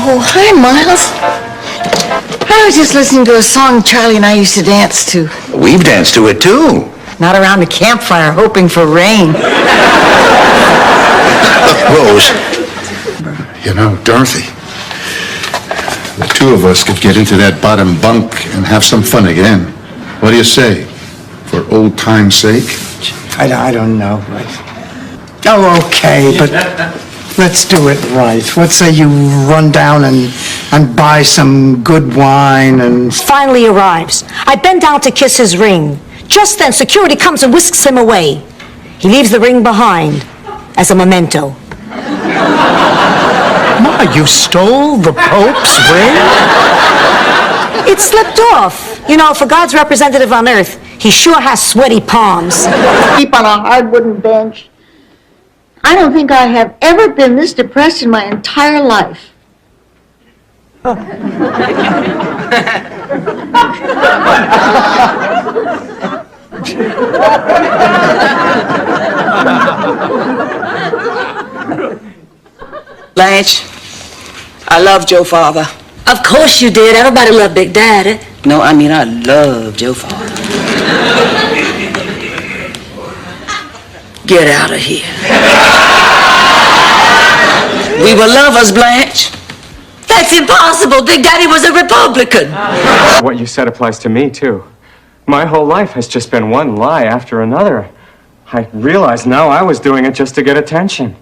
Oh, hi, Miles. I was just listening to a song Charlie and I used to dance to. We've danced to it, too. Not around a campfire hoping for rain. Rose. You know, Dorothy, the two of us could get into that bottom bunk and have some fun again. What do you say? For old time's sake? I don't know. Oh, okay, but let's do it right. Let's say you run down and buy some good wine and... Finally arrives. I bend down to kiss his ring. Just then, security comes and whisks him away. He leaves the ring behind as a memento. Ma, you stole the Pope's ring? It slipped off. You know, for God's representative on earth, he sure has sweaty palms. Sleep on a hard wooden bench. I don't think I have ever been this depressed in my entire life. Blanche, I loved your father. Of course you did. Everybody loved Big Daddy. No, I mean I loved your father. Get out of here. We were lovers, Blanche. That's impossible. Big Daddy was a Republican. What you said applies to me, too. My whole life has just been one lie after another. I realize now I was doing it just to get attention.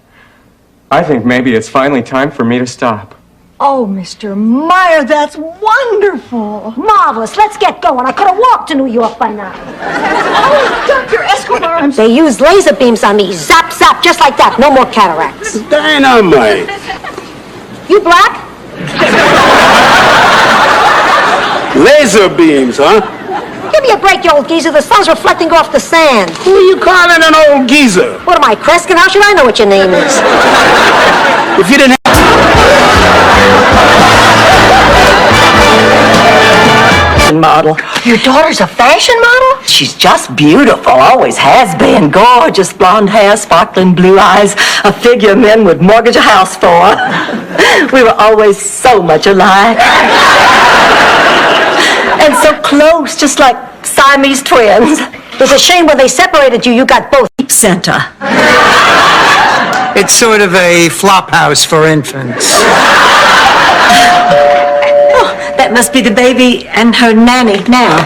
I think maybe it's finally time for me to stop. Oh, Mr. Meyer, that's wonderful. Marvelous. Let's get going. I could have walked to New York by now. Oh, Dr. Escobar, I'm They use laser beams on me. Zap, zap, just like that. No more cataracts. Dynamite! You black? Laser beams, huh? Give me a break, you old geezer. The sun's reflecting off the sand. Who are you calling an old geezer? What am I, Kreskin? How should I know what your name is? If you didn't Model. Your daughter's a fashion model? She's just beautiful, always has been. Gorgeous blonde hair, sparkling blue eyes, a figure men would mortgage a house for. We were always so much alike. And so close, just like Siamese twins. It was a shame when they separated you, you got both. Center. It's sort of a flop house for infants. That must be the baby and her nanny now.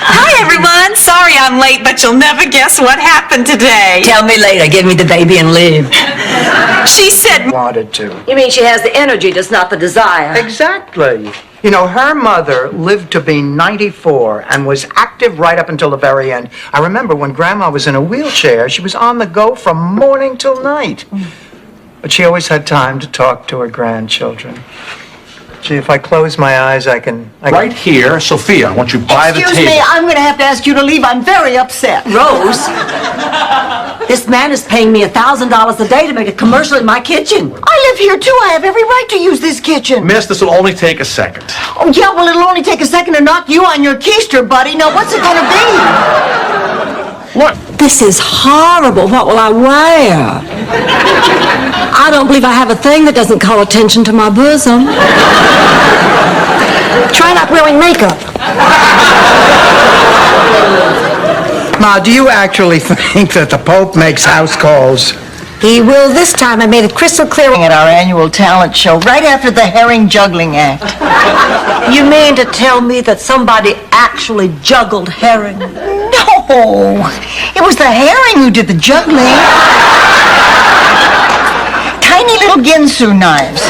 Hi, everyone. Sorry I'm late, but you'll never guess what happened today. Tell me later, give me the baby and leave. She said... Wanted to. You mean she has the energy, just not the desire? Exactly. You know, her mother lived to be 94 and was active right up until the very end. I remember when Grandma was in a wheelchair, she was on the go from morning till night. But she always had time to talk to her grandchildren. Gee, if I close my eyes, I can... Right here, Sophia, won't you buy the table? Excuse me, I'm going to have to ask you to leave. I'm very upset. Rose, this man is paying me $1,000 a day to make a commercial in my kitchen. I live here, too. I have every right to use this kitchen. Miss, this will only take a second. Oh, yeah, well, it'll only take a second to knock you on your keister, buddy. Now, what's it going to be? What? This is horrible. What will I wear? I don't believe I have a thing that doesn't call attention to my bosom. Try not wearing makeup. Ma, do you actually think that the Pope makes house calls? He will this time. I made it crystal clear. At our annual talent show, right after the herring juggling act. You mean to tell me that somebody actually juggled herring? No, it was the herring who did the juggling. Tiny little Ginsu knives.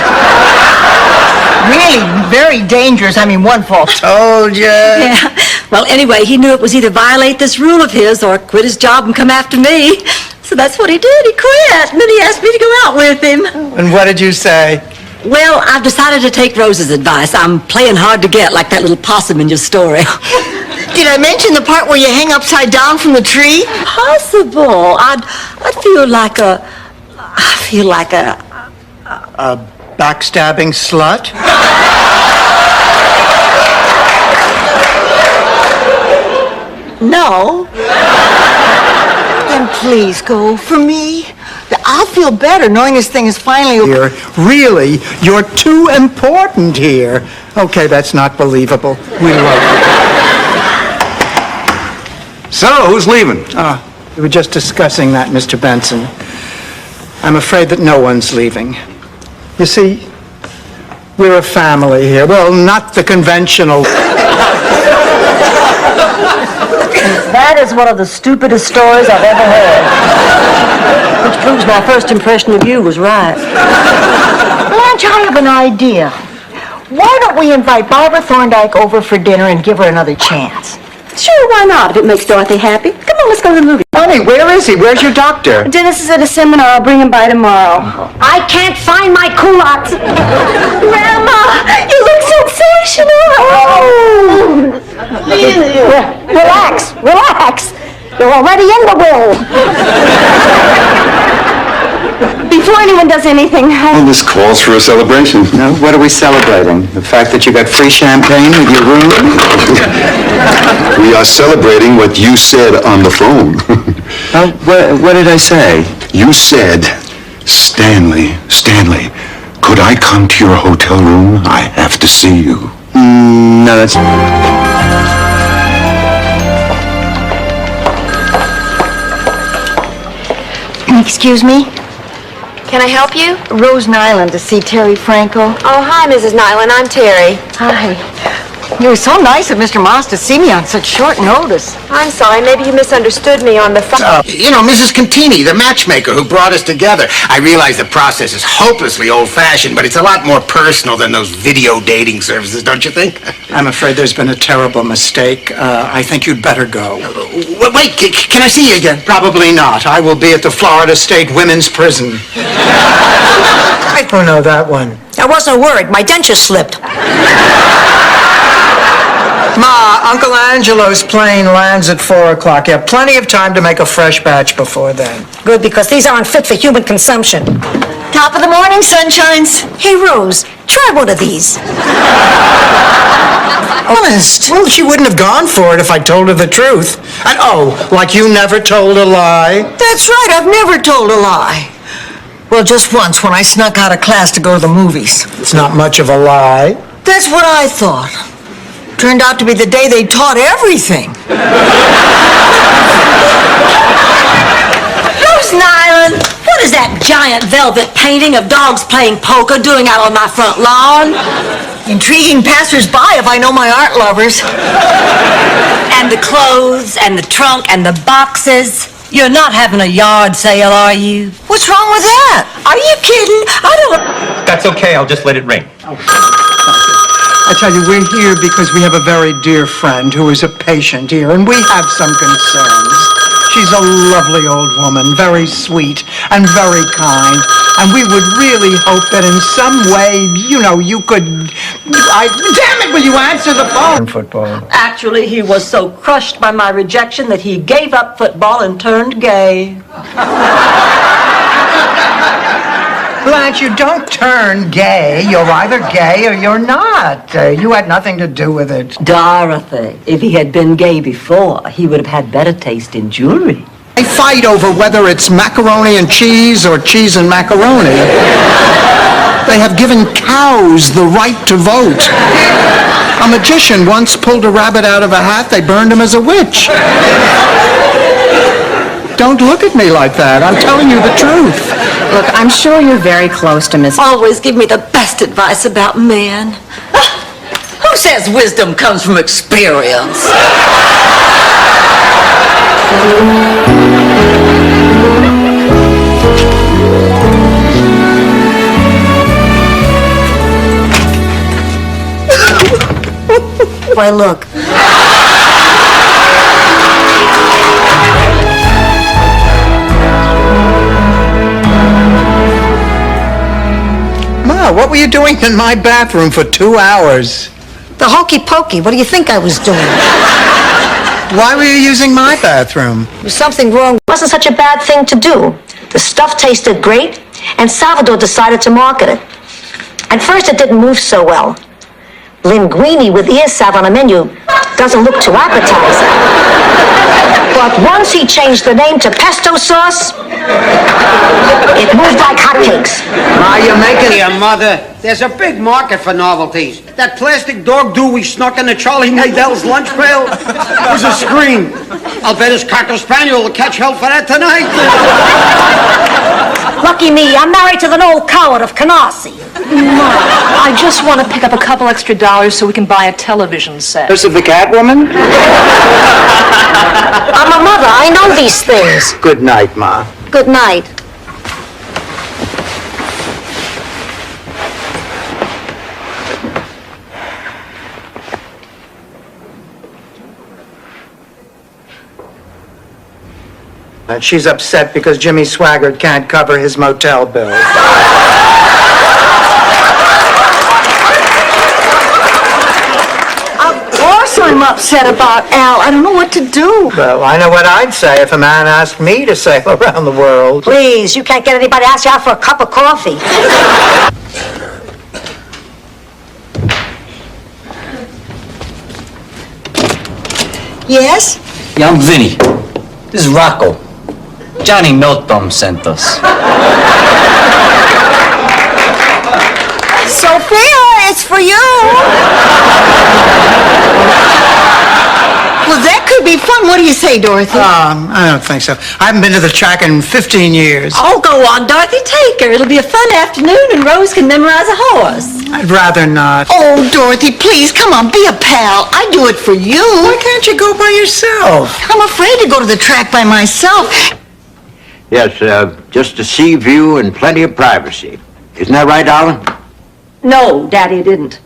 Really very dangerous. I mean, one fall. Told ya. Yeah. Well, anyway, he knew it was either violate this rule of his or quit his job and come after me. So that's what he did. He quit. And then he asked me to go out with him. And what did you say? Well, I've decided to take Rose's advice. I'm playing hard to get, like that little possum in your story. Did I mention the part where you hang upside down from the tree? Possible. I feel like a Backstabbing slut? No. Then please go for me. I'll feel better knowing this thing is finally over. Here, really, you're too important here. Okay, that's not believable. We love you. So, who's leaving? We were just discussing that, Mr. Benson. I'm afraid that no one's leaving. You see, we're a family here. Well, not the conventional. That is one of the stupidest stories I've ever heard. Which proves my first impression of you was right. Blanche, I have an idea. Why don't we invite Barbara Thorndike over for dinner and give her another chance? Sure, why not? If it makes Dorothy happy. Come on, let's go to the movie. Honey, where is he? Where's your doctor? Dennis is at a seminar. I'll bring him by tomorrow. I can't find my culottes. Grandma, you look sensational. Relax, relax. You're already in the will. Before anyone does anything, Well, this calls for a celebration. No, what are we celebrating? The fact that you got free champagne with your room? We are celebrating what you said on the phone. What did I say? You said, Stanley, could I come to your hotel room? I have to see you. No, that's... Excuse me? Can I help you? Rose Nyland to see Terry Franco. Oh, hi, Mrs. Nyland. I'm Terry. Hi. You were so nice of Mr. Moss to see me on such short notice. I'm sorry. Maybe you misunderstood me on the phone. You know, Mrs. Contini, the matchmaker who brought us together. I realize the process is hopelessly old-fashioned, but it's a lot more personal than those video dating services, don't you think? I'm afraid there's been a terrible mistake. I think you'd better go. Wait, can I see you again? Probably not. I will be at the Florida State Women's Prison. I don't know that one. I wasn't worried. My denture slipped. Ma, Uncle Angelo's plane lands at 4 o'clock. You have plenty of time to make a fresh batch before then. Good, because these aren't fit for human consumption. Top of the morning, sunshines. Hey, Rose, try one of these. Honest? Well, she wouldn't have gone for it if I told her the truth. And like you never told a lie? That's right, I've never told a lie. Well, just once when I snuck out of class to go to the movies. It's not much of a lie. That's what I thought. Turned out to be the day they taught everything. Rose Nyland, what is that giant velvet painting of dogs playing poker doing out on my front lawn? Intriguing passers-by if I know my art lovers. And the clothes, and the trunk, and the boxes. You're not having a yard sale, are you? What's wrong with that? Are you kidding? I don't... That's okay, I'll just let it ring. I tell you, we're here because we have a very dear friend who is a patient here, and we have some concerns. She's a lovely old woman, very sweet and very kind, and we would really hope that in some way, you could... Damn it, will you answer the phone? Football. Actually, he was so crushed by my rejection that he gave up football and turned gay. Blanche, you don't turn gay. You're either gay or you're not. You had nothing to do with it. Dorothy, if he had been gay before, he would have had better taste in jewelry. They fight over whether it's macaroni and cheese or cheese and macaroni. They have given cows the right to vote. A magician once pulled a rabbit out of a hat. They burned him as a witch. Don't look at me like that. I'm telling you the truth. Look, I'm sure you're very close to Miss... Always give me the best advice about men. Who says wisdom comes from experience? Why, look. Ma, what were you doing in my bathroom for 2 hours? The hokey pokey. What do you think I was doing? Why were you using my bathroom? There was something wrong. It wasn't such a bad thing to do. The stuff tasted great, and Salvador decided to market it. At first, it didn't move so well. Linguine with ear salve on a menu doesn't look too appetizing. But once he changed the name to pesto sauce, it moved like hotcakes. Ma, you're making it. Mother, there's a big market for novelties. That plastic dog do we snuck into Charlie Nadel's lunch pail was a scream. I'll bet his Cocker Spaniel will catch hell for that tonight. Lucky me, I'm married to the old coward of Canarsie. I just want to pick up a couple extra dollars so we can buy a television set. This is the Catwoman? I'm a mother, I know these things. Good night, Ma. Good night. And she's upset because Jimmy Swaggart can't cover his motel bill. Of course I'm upset about Al. I don't know what to do. Well, I know what I'd say if a man asked me to sail around the world. Please, you can't get anybody to ask you out for a cup of coffee. Yes? Yeah, I'm Vinny. This is Rocco. Johnny Milton sent us. Sophia, it's for you. Well, that could be fun. What do you say, Dorothy? I don't think so. I haven't been to the track in 15 years. Oh, go on, Dorothy, take her. It'll be a fun afternoon and Rose can memorize a horse. I'd rather not. Oh, Dorothy, please, come on, be a pal. I do it for you. Why can't you go by yourself? I'm afraid to go to the track by myself. Yes, just a sea view and plenty of privacy. Isn't that right, Darling? No, Daddy didn't.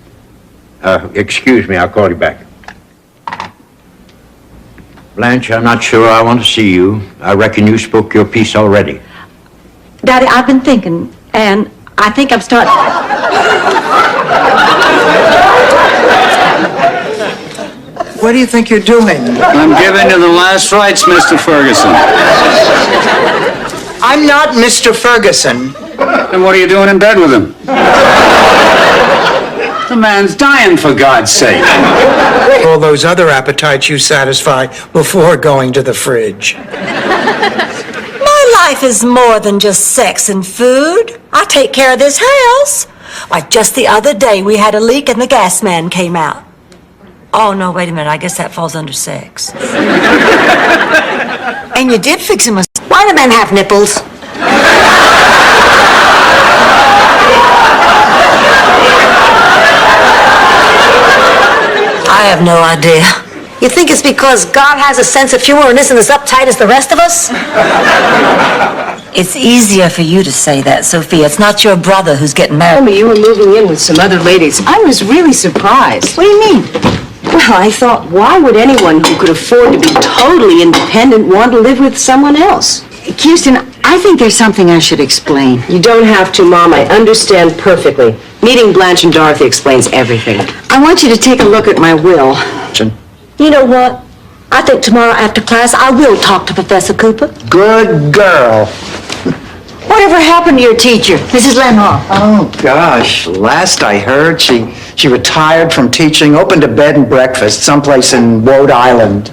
Excuse me, I'll call you back. Blanche, I'm not sure I want to see you. I reckon you spoke your piece already. Daddy, I've been thinking, and I think I'm starting... What do you think you're doing? I'm giving you the last rites, Mr. Ferguson. I'm not Mr. Ferguson. Then what are you doing in bed with him? The man's dying, for God's sake. All those other appetites you satisfy before going to the fridge. My life is more than just sex and food. I take care of this house. Like just the other day, we had a leak and the gas man came out. Oh, no, wait a minute. I guess that falls under sex. And you did fix him a... Why do men have nipples? I have no idea. You think it's because God has a sense of humor and isn't as uptight as the rest of us? It's easier for you to say that, Sophia. It's not your brother who's getting married. Told me you were moving in with some other ladies. I was really surprised. What do you mean? Well, I thought, why would anyone who could afford to be totally independent want to live with someone else? Kirsten, I think there's something I should explain. You don't have to, Mom. I understand perfectly. Meeting Blanche and Dorothy explains everything. I want you to take a look at my will. You know what? I think tomorrow after class I will talk to Professor Cooper. Good girl. Whatever happened to your teacher, Mrs. Lenhoff? Oh, gosh. Last I heard, she retired from teaching, opened a bed and breakfast someplace in Rhode Island.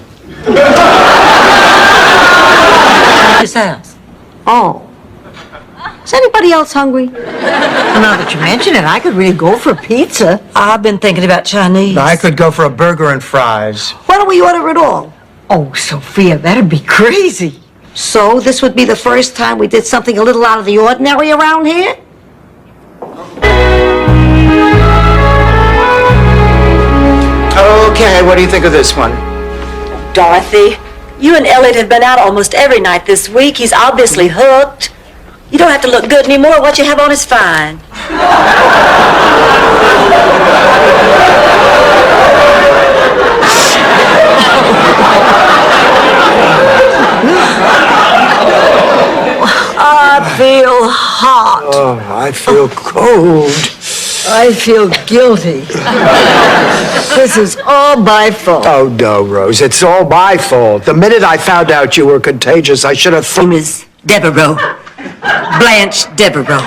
His house. Oh. Is anybody else hungry? Well, now that you mention it, I could really go for pizza. I've been thinking about Chinese. I could go for a burger and fries. Why don't we order it all? Oh, Sophia, that'd be crazy. So this would be the first time we did something a little out of the ordinary around here? Okay, what do you think of this one? Dorothy, you and Elliot have been out almost every night this week. He's obviously hooked. You don't have to look good anymore. What you have on is fine. I feel hot. Oh, I feel cold. I feel guilty. This is all my fault. Oh, no, Rose. It's all my fault. The minute I found out you were contagious, I should have Name is Devereaux. Blanche Devereaux.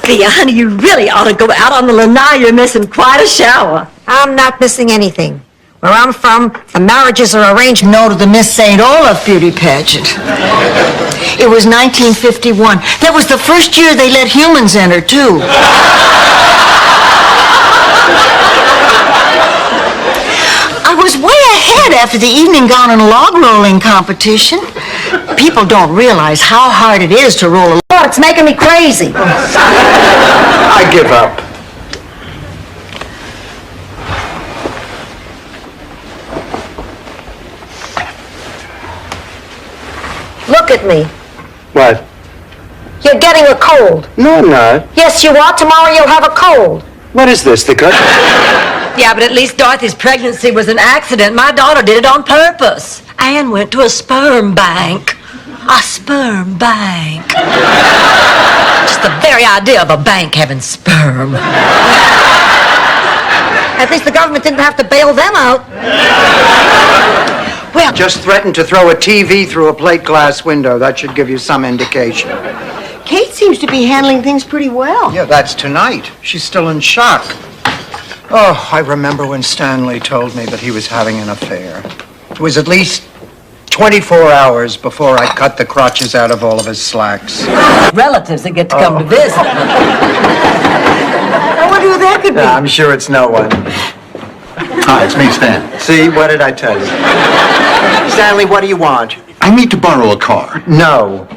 Thea, honey, you really ought to go out on the lanai. You're missing quite a shower. I'm not missing anything. Where I'm from, the marriages are arranged. No to the Miss St. Olaf beauty pageant. It was 1951. That was the first year they let humans enter, too. I was way ahead after the evening gown and log rolling competition. People don't realize how hard it is to roll a log. It's making me crazy. I give up. Look at me. What? You're getting a cold. No, I'm not. Yes, you are. Tomorrow you'll have a cold. What is this, the cut? Yeah, but at least Dorothy's pregnancy was an accident. My daughter did it on purpose. Anne went to a sperm bank. A sperm bank. Just the very idea of a bank having sperm. At least the government didn't have to bail them out. Well, just threatened to throw a TV through a plate glass window. That should give you some indication. Kate seems to be handling things pretty well. Yeah, that's tonight. She's still in shock. Oh, I remember when Stanley told me that he was having an affair. It was at least 24 hours before I cut the crotches out of all of his slacks. Relatives that get to come to visit. I wonder who that could be. I'm sure it's no one. Hi, it's me, Stan. See, what did I tell you? Stanley, what do you want? I need to borrow a car. No.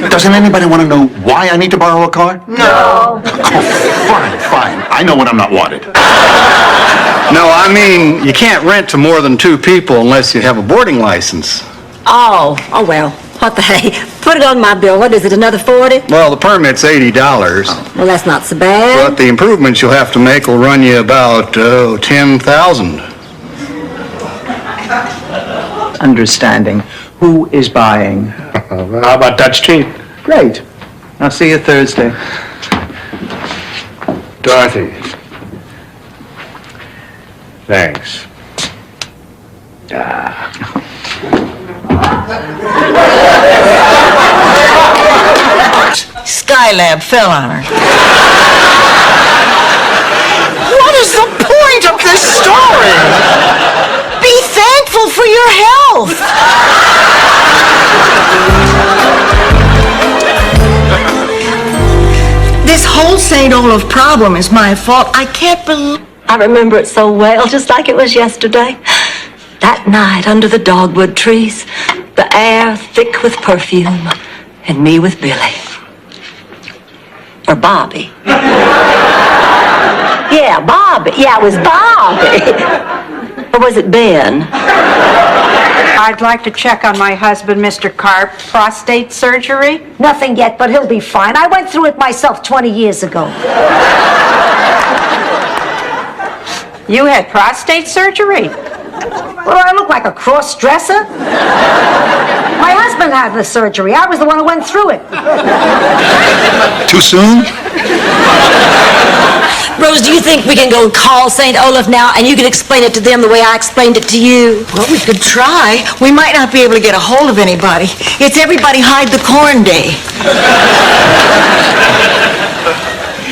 Doesn't anybody want to know why I need to borrow a car? No. Fine. I know when I'm not wanted. No, I mean, you can't rent to more than 2 people unless you have a boarding license. Oh, well. What the hey? Put it on my bill. What is it, another 40? Well, the permit's $80. Well, that's not so bad. But the improvements you'll have to make will run you about, $10,000. Understanding. Who is buying? How about that's cheap? Great. I'll see you Thursday. Dorothy. Thanks. Skylab fell on her. What is the point of this story? Be thankful for your health. This whole St. Olaf problem is my fault. I can't believe... I remember it so well, just like it was yesterday. That night under the dogwood trees, the air thick with perfume, and me with Billy. Or Bobby. Yeah, Bobby. Yeah, it was Bobby. Or was it Ben? I'd like to check on my husband, Mr. Karp. Prostate surgery? Nothing yet, but he'll be fine. I went through it myself 20 years ago. You had prostate surgery? Well, I look like a cross-dresser. My husband had the surgery. I was the one who went through it. Too soon? Rose, do you think we can go call St. Olaf now and you can explain it to them the way I explained it to you? Well, we could try. We might not be able to get a hold of anybody. It's everybody hide the corn day.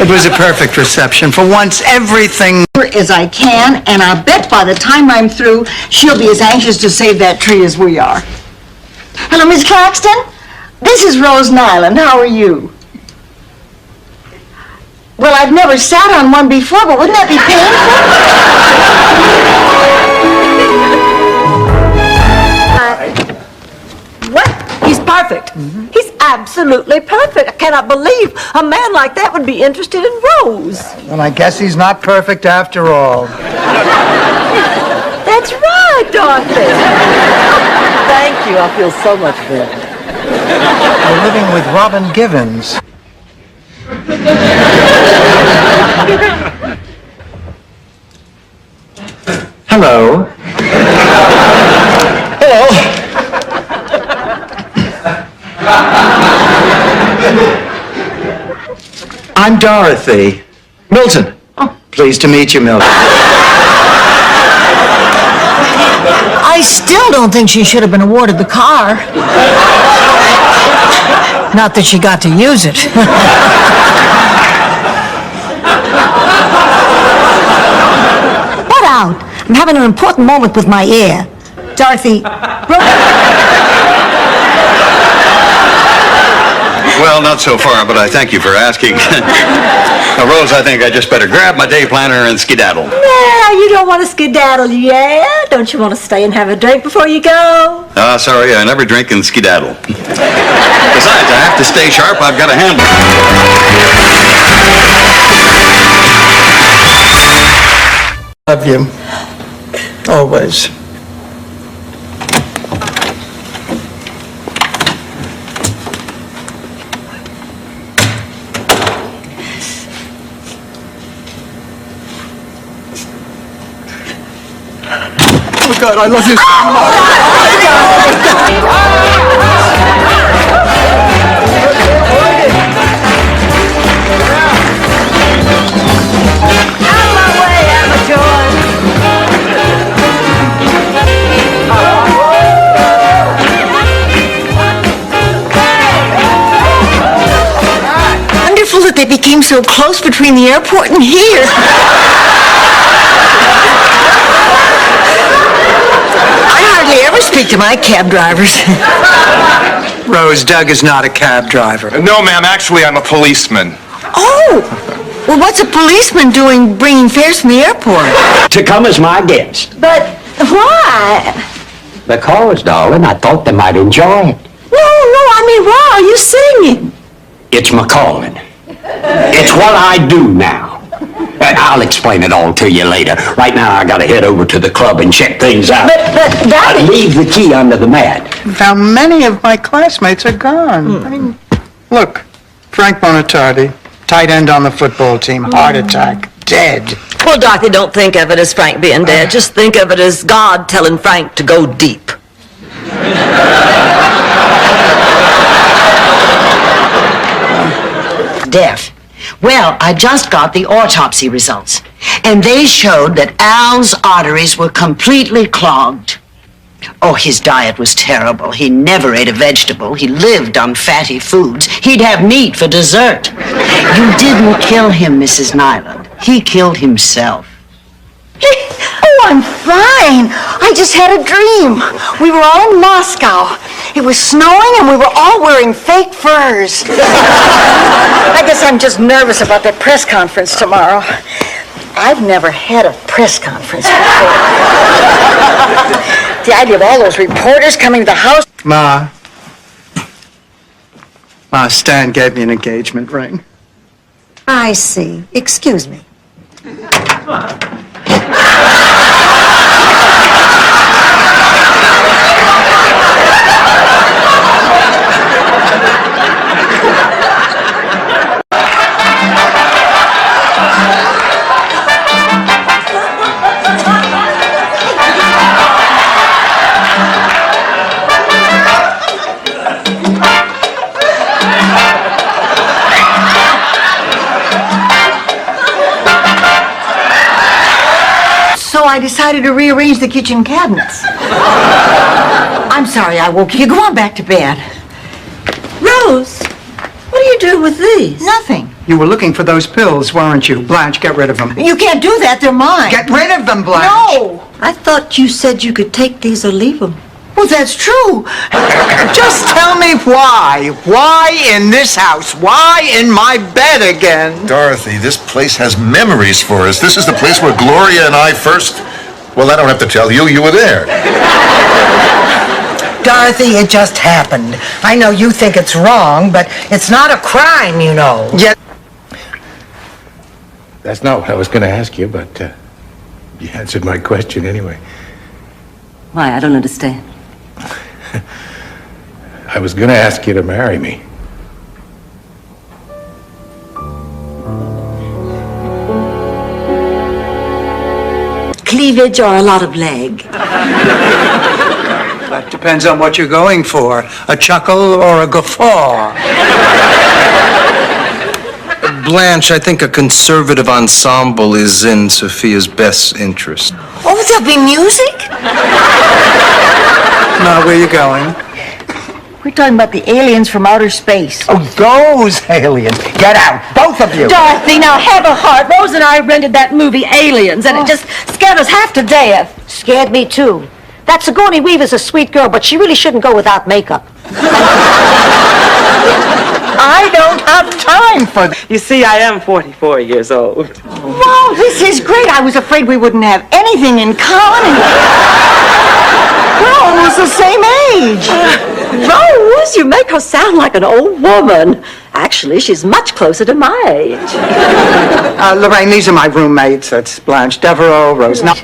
It was a perfect reception. For once, everything... As I can, and I bet by the time I'm through, she'll be as anxious to save that tree as we are. Hello, Miss Claxton. This is Rose Nyland. How are you? Well, I've never sat on one before, but wouldn't that be painful? What? He's perfect. He's absolutely perfect. I cannot believe a man like that would be interested in Rose. Well, I guess he's not perfect after all. That's right, Dorothy. Thank you. I feel so much better. We're living with Robin Givens. Hello. Hello. I'm Dorothy. Milton. Oh, pleased to meet you, Milton. I still don't think she should have been awarded the car. Not that she got to use it. out. I'm having an important moment with my heir. Dorothy, Well, not so far, but I thank you for asking. Now, Rose, I think I just better grab my day planner and skedaddle. Nah, you don't want to skedaddle, yeah? Don't you want to stay and have a drink before you go? Sorry, I never drink and skedaddle. Besides, I have to stay sharp. I've got a handle. Love you. Always. Oh, God, I love you wonderful that they became so close between the airport and here. I hardly ever speak to my cab drivers. Rose, Doug is not a cab driver. No, ma'am. Actually, I'm a policeman. Oh! Well, what's a policeman doing bringing fares from the airport? To come as my guest. But why? Because, darling, I thought they might enjoy it. No, I mean, why are you singing? It's my calling. It's what I do now. And I'll explain it all to you later. Right now, I gotta head over to the club and check things out. But Daddy... Leave the key under the mat. Now, many of my classmates are gone. I mean, look, Frank Bonatardi, tight end on the football team, heart attack, dead. Well, Dorothy, don't think of it as Frank being dead. Just think of it as God telling Frank to go deep. Deaf. Well, I just got the autopsy results, and they showed that Al's arteries were completely clogged. Oh, his diet was terrible. He never ate a vegetable. He lived on fatty foods. He'd have meat for dessert. You didn't kill him, Mrs. Nyland. He killed himself. Oh, I'm fine. I just had a dream. We were all in Moscow. It was snowing and we were all wearing fake furs. I guess I'm just nervous about that press conference tomorrow. I've never had a press conference before. The idea of all those reporters coming to the house. Ma, Stan gave me an engagement ring. I see. Excuse me. So I decided to rearrange the kitchen cabinets. I'm sorry I woke you. Go on back to bed. Rose, what do you do with these? Nothing. You were looking for those pills, weren't you? Blanche, get rid of them. You can't do that. They're mine. Get rid of them, Blanche. No. I thought you said you could take these or leave them. Well, that's true. Just tell me why. Why in this house? Why in my bed again? Dorothy, this place has memories for us. This is the place where Gloria and I first... Well, I don't have to tell you. You were there. Dorothy, it just happened. I know you think it's wrong, but it's not a crime, you know. Yet. That's not what I was going to ask you, but you answered my question anyway. Why? I don't understand. I was going to ask you to marry me. Cleavage or a lot of leg? That depends on what you're going for. A chuckle or a guffaw. Blanche, I think a conservative ensemble is in Sophia's best interest. Oh, there'll be music? Now, where are you going? We're talking about the aliens from outer space. Oh, those aliens. Get out, both of you. Dorothy, now have a heart. Rose and I rented that movie Aliens, and it just scared us half to death. Scared me too. That Sigourney Weaver's a sweet girl, but she really shouldn't go without makeup. I don't have time for this. You see, I am 44 years old. Wow, this is great. I was afraid we wouldn't have anything in common. We're almost the same age. Rose, you make her sound like an old woman. Actually, she's much closer to my age. Lorraine, these are my roommates. That's Blanche Devereaux, Rose. Now,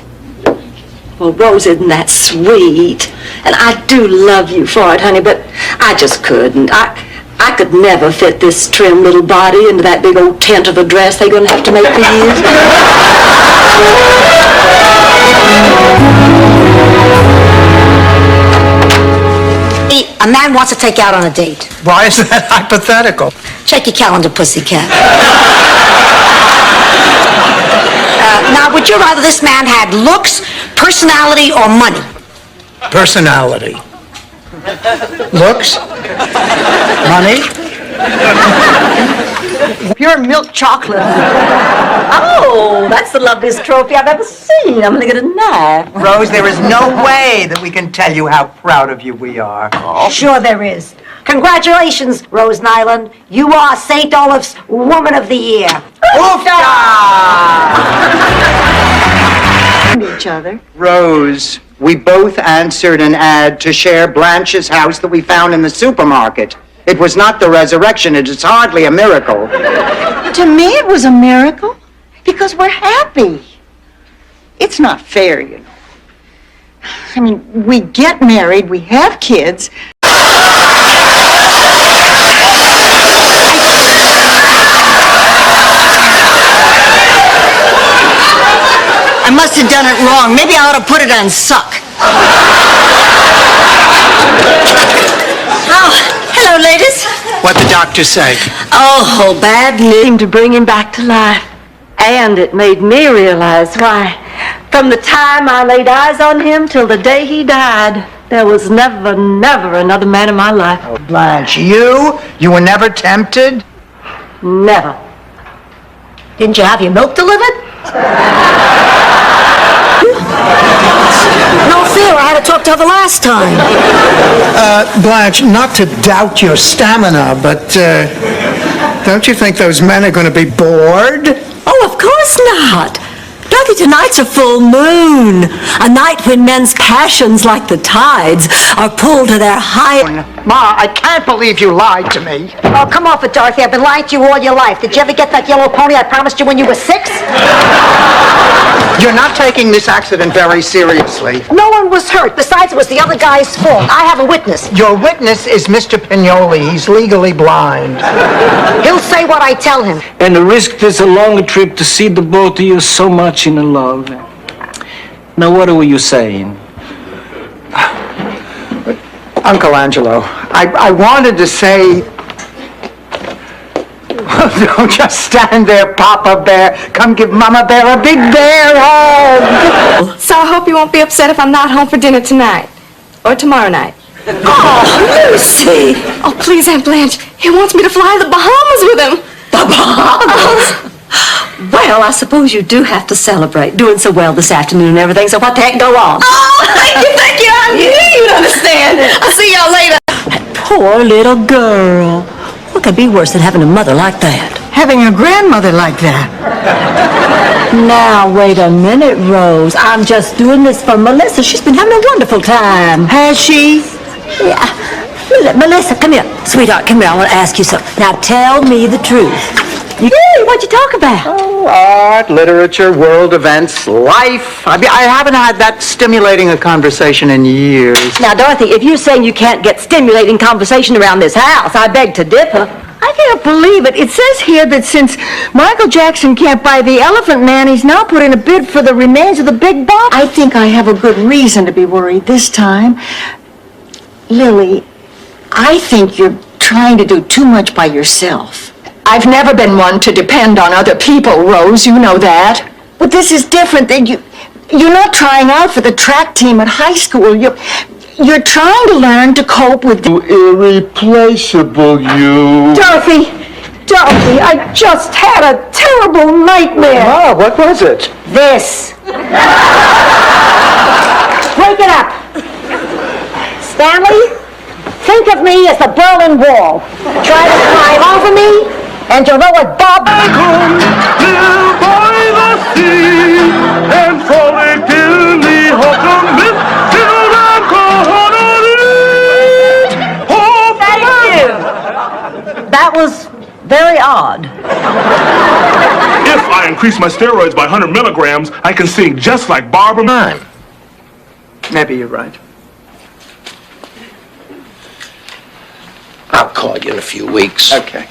Well, Rose, isn't that sweet? And I do love you for it, honey, but I just couldn't. I could never fit this trim little body into that big old tent of a dress they're going to have to make for you. A man wants to take you out on a date. why is that hypothetical? Check your calendar, pussycat. Now, would you rather this man had looks, personality, or money? Personality. Looks. Money. Pure milk chocolate. Oh, that's the loveliest trophy I've ever seen. I'm going to get a knife. Rose, there is no way that we can tell you how proud of you we are. Sure there is. Congratulations, Rose Nyland. You are St. Olaf's Woman of the Year. Each other. Rose, we both answered an ad to share Blanche's house that we found in the supermarket. It was not the resurrection. It is hardly a miracle. To me, it was a miracle because we're happy. It's not fair, you know. I mean, we get married, we have kids. I must have done it wrong. Maybe I ought to put it on suck. Oh, hello, ladies. What'd the doctor say? Oh, bad news to bring him back to life. And it made me realize why. From the time I laid eyes on him till the day he died, there was never another man in my life. Oh, Blanche, you were never tempted? Never. Didn't you have your milk delivered? No fear, I had to talk to her the last time. Blanche, not to doubt your stamina, but don't you think those men are going to be bored? Oh, of course not. Dorothy, tonight's a full moon. A night when men's passions, like the tides, are pulled to their height. Ma, I can't believe you lied to me. Oh, come off it, Dorothy. I've been lying to you all your life. Did you ever get that yellow pony I promised you when you were 6? You're not taking this accident very seriously. No one was hurt. Besides, it was the other guy's fault. I have a witness. Your witness is Mr. Pignoli. He's legally blind. He'll say what I tell him. And the risk this a longer trip to see the both of you so much in love. Now, what were you saying? Uncle Angelo, I wanted to say... Don't just stand there, Papa Bear. Come give Mama Bear a big bear hug. So I hope you won't be upset if I'm not home for dinner tonight. Or tomorrow night. Oh, Lucy! Oh, please, Aunt Blanche. He wants me to fly to the Bahamas with him. The Bahamas? Well, I suppose you do have to celebrate. Doing so well this afternoon and everything, so what the heck, go on. Oh, thank you. I knew you'd understand. I'll see y'all later. That poor little girl. What could be worse than having a mother like that? Having a grandmother like that. Now, wait a minute, Rose. I'm just doing this for Melissa. She's been having a wonderful time. Has she? Yeah. Melissa, come here. Sweetheart, come here. I want to ask you something. Now, tell me the truth. What'd you talk about? Oh, art, literature, world events, life. I haven't had that stimulating a conversation in years. Now, Dorothy, if you're saying you can't get stimulating conversation around this house, I beg to differ. I can't believe it. It says here that since Michael Jackson can't buy the Elephant Man, he's now put in a bid for the remains of the Big Box. I think I have a good reason to be worried this time. Lily, I think you're trying to do too much by yourself. I've never been one to depend on other people, Rose. You know that. But this is different. You're not trying out for the track team at high school. you're trying to learn to cope with... Irreplaceable, you. Dorothy, I just had a terrible nightmare. Ah, what was it? This. Wake it up. Stanley, think of me as the Berlin Wall. Try to climb over me, and you'll know what Bob... That was very odd. If I increase my steroids by 100 milligrams, I can sing just like Barbara. Maybe you're right. I'll call you in a few weeks. Okay.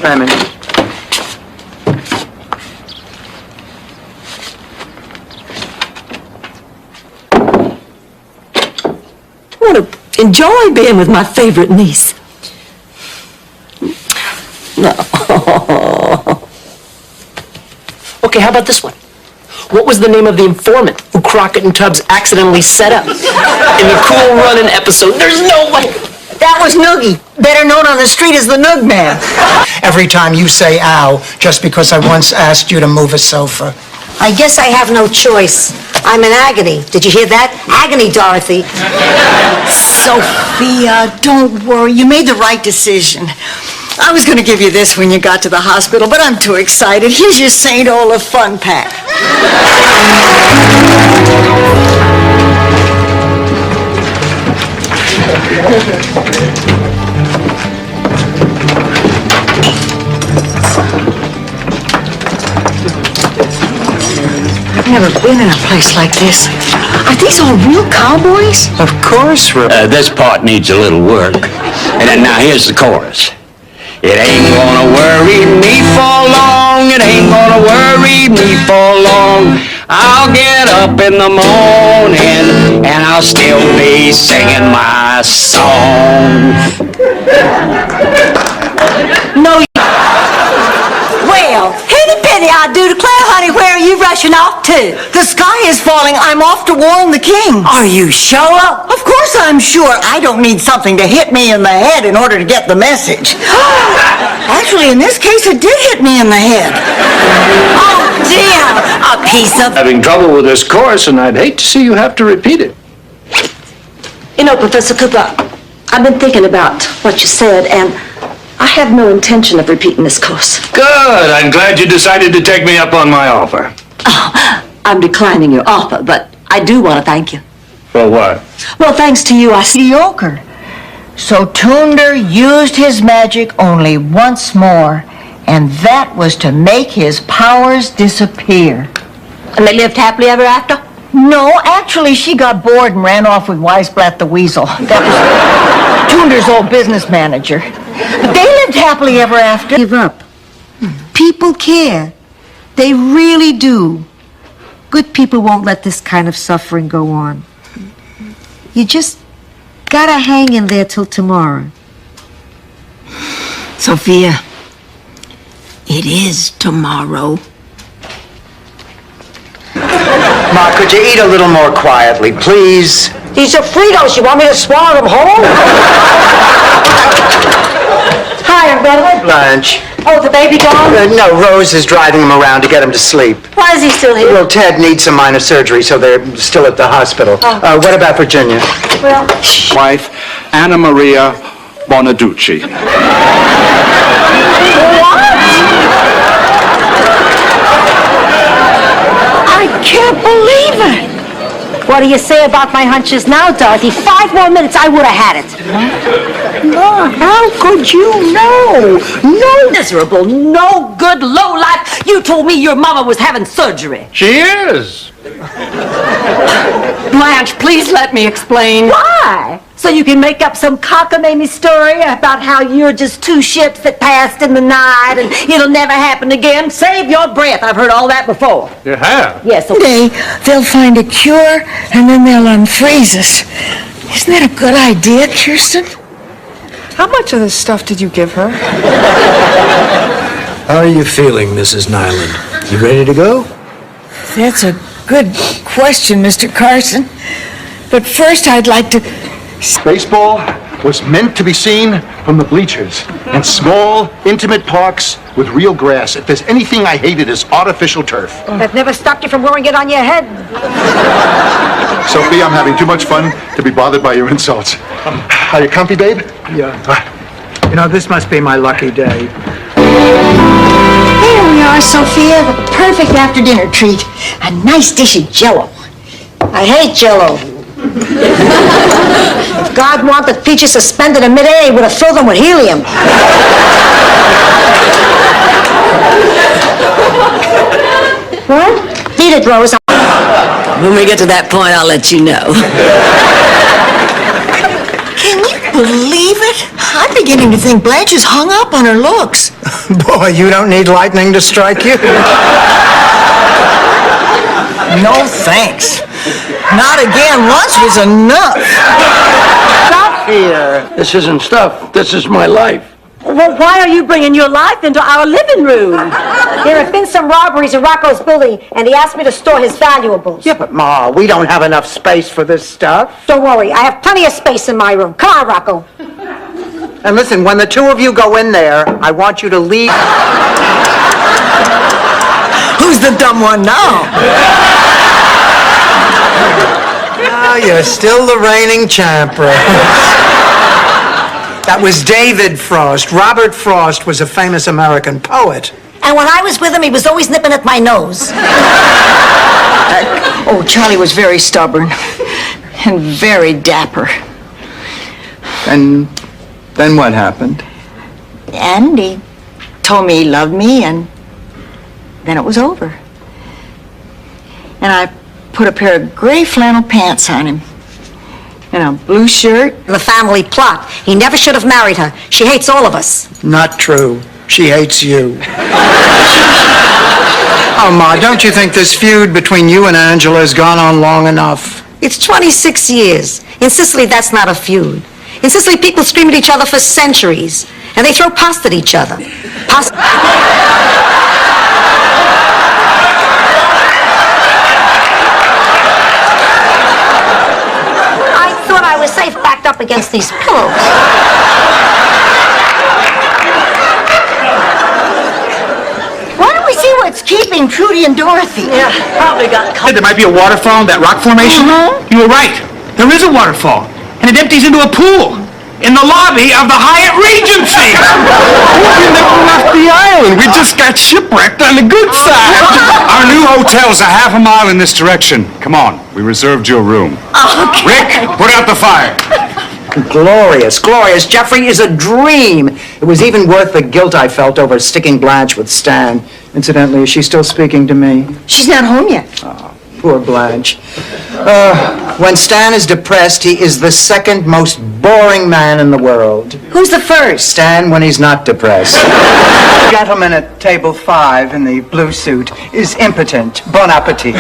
Raymond. I want to enjoy being with my favorite niece. No. Okay, how about this one? What was the name of the informant who Crockett and Tubbs accidentally set up in the Cool Running episode? There's no way. That was Noogie, better known on the street as the Noog Man. Every time you say ow, just because I once asked you to move a sofa. I guess I have no choice. I'm in agony. Did you hear that? Agony, Dorothy. Sophia, don't worry. You made the right decision. I was going to give you this when you got to the hospital, but I'm too excited. Here's your St. Olaf fun pack. I've never been in a place like this. Are these all real cowboys? Of course. This part needs a little work. And then now here's the chorus. It ain't gonna worry me for long. It ain't gonna worry me for long. I'll get up in the morning and I'll still be singing my song. No. Well, henny penny, I do declare, honey, where are you rushing off to? The sky is falling. I'm off to warn the king. Are you sure? Of course I'm sure. I don't need something to hit me in the head in order to get the message. Actually, in this case, it did hit me in the head. Oh, dear. A piece of... Having trouble with this chorus, and I'd hate to see you have to repeat it. You know, Professor Cooper, I've been thinking about what you said, and I have no intention of repeating this course. Good. I'm glad you decided to take me up on my offer. Oh, I'm declining your offer, but I do want to thank you. For what? Well, thanks to you, I... Mediocre. So Tunder used his magic only once more, and that was to make his powers disappear. And they lived happily ever after? No, actually, she got bored and ran off with Weisblatt the Weasel. That was Tunder's old business manager. But they lived happily ever after. Give up. People care. They really do. Good people won't let this kind of suffering go on. You just gotta hang in there till tomorrow. Sophia, it is tomorrow. Ma, could you eat a little more quietly, please? These are Fritos. You want me to swallow them whole? Hi, brother. Lunch. Oh, the baby gone? No, Rose is driving him around to get him to sleep. Why is he still here? Well, Ted needs some minor surgery, so they're still at the hospital. Oh. What about Virginia? Well... Wife, Anna Maria Bonaducci. I can't believe it. What do you say about my hunches now, Dorothy? 5 more minutes, I would have had it. Ma, how could you know? No miserable, no good, low life. You told me your mama was having surgery. She is. Blanche, please let me explain. Why? So you can make up some cockamamie story about how you're just 2 ships that passed in the night and it'll never happen again? Save your breath. I've heard all that before. You have? Yes. Someday they'll find a cure and then they'll unfreeze us. Isn't that a good idea, Kirsten? How much of this stuff did you give her? How are you feeling, Mrs. Nyland? You ready to go? That's a good question, Mr. Carson. But first I'd like to... Baseball was meant to be seen from the bleachers in small, intimate parks with real grass. If there's anything I hated, it's artificial turf. That never stopped you from wearing it on your head. Sophie, I'm having too much fun to be bothered by your insults. Are you comfy, babe? Yeah. You know, this must be my lucky day. Here we are, Sophia, the perfect after-dinner treat. A nice dish of Jell-O. I hate Jell-O. If God wanted peaches suspended in midair, he would have filled them with helium. What? Eat it, Rose. When we get to that point, I'll let you know. Can you believe it? I'm beginning to think Blanche is hung up on her looks. Boy, you don't need lightning to strike you. No thanks. Not again. Once was enough. Stop here. This isn't stuff. This is my life. Well, why are you bringing your life into our living room? There have been some robberies in Rocco's building, and he asked me to store his valuables. Yeah, but Ma, we don't have enough space for this stuff. Don't worry, I have plenty of space in my room. Come on, Rocco. And listen, when the two of you go in there, I want you to leave. Who's the dumb one now? Oh, you're still the reigning champ, Rose. That was David Frost. Robert Frost was a famous American poet. And when I was with him, he was always nipping at my nose. Oh, Charlie was very stubborn and very dapper. And then what happened? And he told me he loved me, and then it was over. And I put a pair of gray flannel pants on him and a blue shirt. The family plot. He never should have married her. She hates all of us. Not true. She hates you. Oh, Ma, don't you think this feud between you and Angela has gone on long enough? It's 26 years. In Sicily, that's not a feud. In Sicily, people scream at each other for centuries, and they throw pasta at each other. Pasta. I thought I was safe backed up against these pillows. Why don't we see what's keeping Trudy and Dorothy? Yeah, probably got caught. There might be a waterfall in that rock formation. You were right. There is a waterfall, and it empties into a pool in the lobby of the Hyatt Regency. We never left the island. We just got shipwrecked on the good side. Our new hotel's a half a mile in this direction. Come on, we reserved your room. Okay. Rick, put out the fire. Glorious, glorious. Jeffrey is a dream. It was even worth the guilt I felt over sticking Blanche with Stan. Incidentally, is she still speaking to me? She's not home yet. Oh, poor Blanche. When Stan is depressed, he is the second most boring man in the world. Who's the first? Stan when he's not depressed. Gentleman at table 5 in the blue suit is impotent. Bon appetit.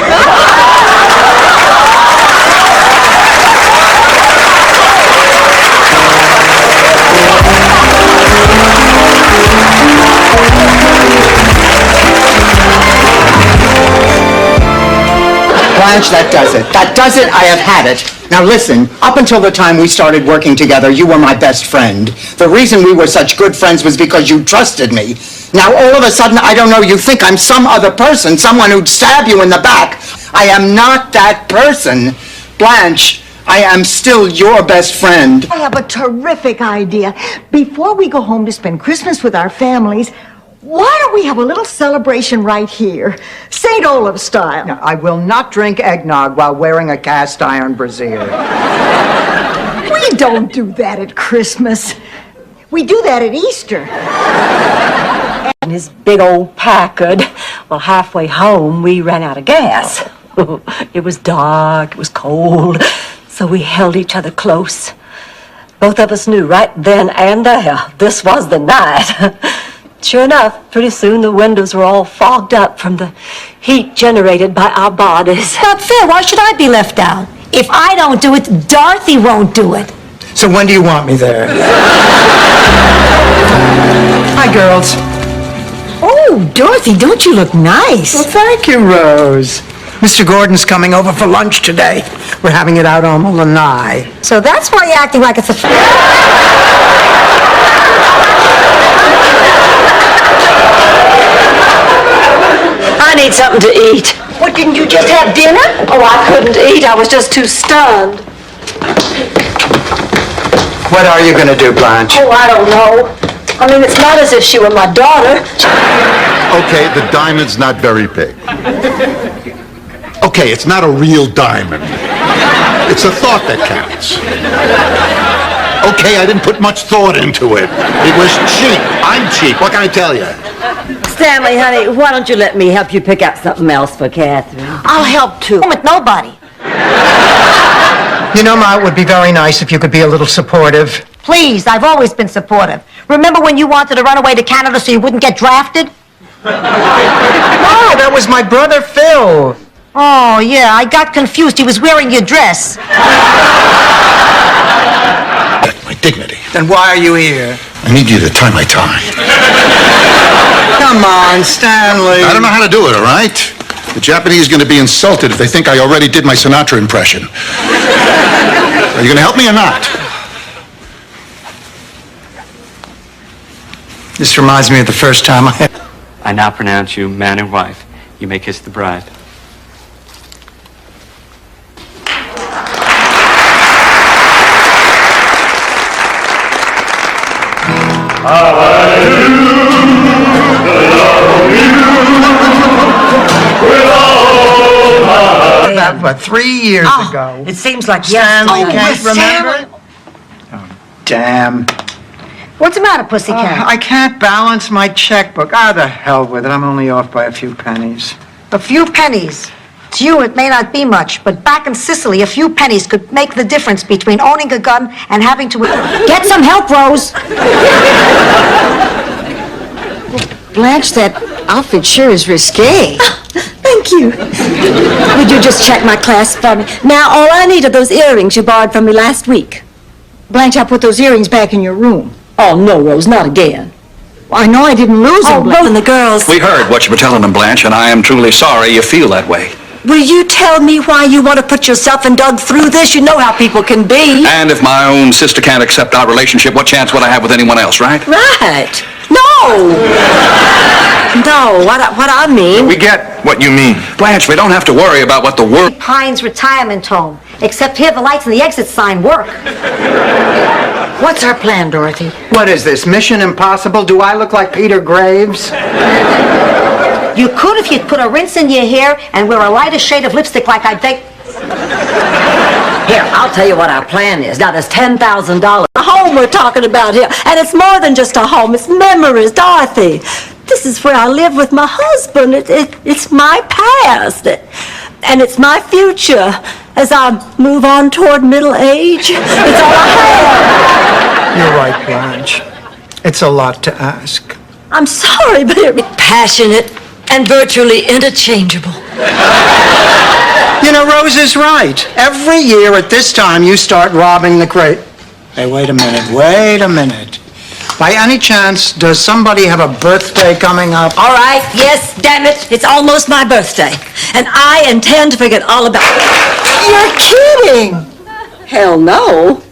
Blanche, that does it. That does it. I have had it. Now listen, up until the time we started working together, you were my best friend. The reason we were such good friends was because you trusted me. Now all of a sudden, I don't know, you think I'm some other person, someone who'd stab you in the back. I am not that person. Blanche, I am still your best friend. I have a terrific idea. Before we go home to spend Christmas with our families, why don't we have a little celebration right here, St. Olaf style? Now, I will not drink eggnog while wearing a cast iron brassiere. We don't do that at Christmas. We do that at Easter. And his big old Packard. Well, halfway home, we ran out of gas. It was dark, it was cold, so we held each other close. Both of us knew right then and there this was the night. Sure enough, pretty soon the windows were all fogged up from the heat generated by our bodies. Not fair. Why should I be left out? If I don't do it, Dorothy won't do it. So when do you want me there? Hi, girls. Oh, Dorothy, don't you look nice? Well, thank you, Rose. Mr. Gordon's coming over for lunch today. We're having it out on the lanai. So that's why you're acting like it's a... I need something to eat. What, didn't you just have dinner? Oh, I couldn't eat. I was just too stunned. What are you going to do, Blanche? Oh, I don't know. I mean, it's not as if she were my daughter. Okay, the diamond's not very big. Okay, it's not a real diamond. It's a thought that counts. Okay, I didn't put much thought into it. It was cheap. I'm cheap. What can I tell you? Stanley, honey, why don't you let me help you pick out something else for Catherine? I'll help too. With nobody. You know, Ma, it would be very nice if you could be a little supportive. Please, I've always been supportive. Remember when you wanted to run away to Canada so you wouldn't get drafted? Oh, that was my brother Phil. Oh, yeah, I got confused. He was wearing your dress. My dignity. Then why are you here? I need you to tie my tie. Come on, Stanley. I don't know how to do it, all right? The Japanese are going to be insulted if they think I already did my Sinatra impression. Are you going to help me or not? This reminds me of the first time I now pronounce you man and wife. You may kiss the bride. That was 3 years ago. It seems like Stanley yesterday. can't remember? Oh, damn. What's the matter, pussycat? I can't balance my checkbook. The hell with it. I'm only off by a few pennies. A few pennies. To you, it may not be much, but back in Sicily, a few pennies could make the difference between owning a gun and having to... Get some help, Rose! Blanche, that outfit sure is risque. Thank you. Would you just check my clasp for me? Now, all I need are those earrings you borrowed from me last week. Blanche, I put those earrings back in your room. Oh, no, Rose, not again. I know I didn't lose them. Both and the girls. We heard what you were telling them, Blanche, and I am truly sorry you feel that way. Will you tell me why you want to put yourself and Doug through this? You know how people can be. And if my own sister can't accept our relationship, what chance would I have with anyone else, right? Right. No! No, what I mean... We get what you mean. Blanche, we don't have to worry about what the world... Pines Retirement Home. Except here, the lights and the exit sign work. What's our plan, Dorothy? What is this, Mission Impossible? Do I look like Peter Graves? You could if you'd put a rinse in your hair and wear a lighter shade of lipstick like I think... Here, I'll tell you what our plan is. Now, there's $10,000. A home we're talking about here. And it's more than just a home. It's memories, Dorothy. This is where I live with my husband. It's my past. And it's my future as I move on toward middle age. It's all I have. You're right, Blanche. It's a lot to ask. I'm sorry, but it's passionate and virtually interchangeable. You know, Rose is right. Every year at this time, you start robbing the crate. Hey, wait a minute. By any chance, does somebody have a birthday coming up? All right, yes, damn it. It's almost my birthday. And I intend to forget all about it. You're kidding! Hell no.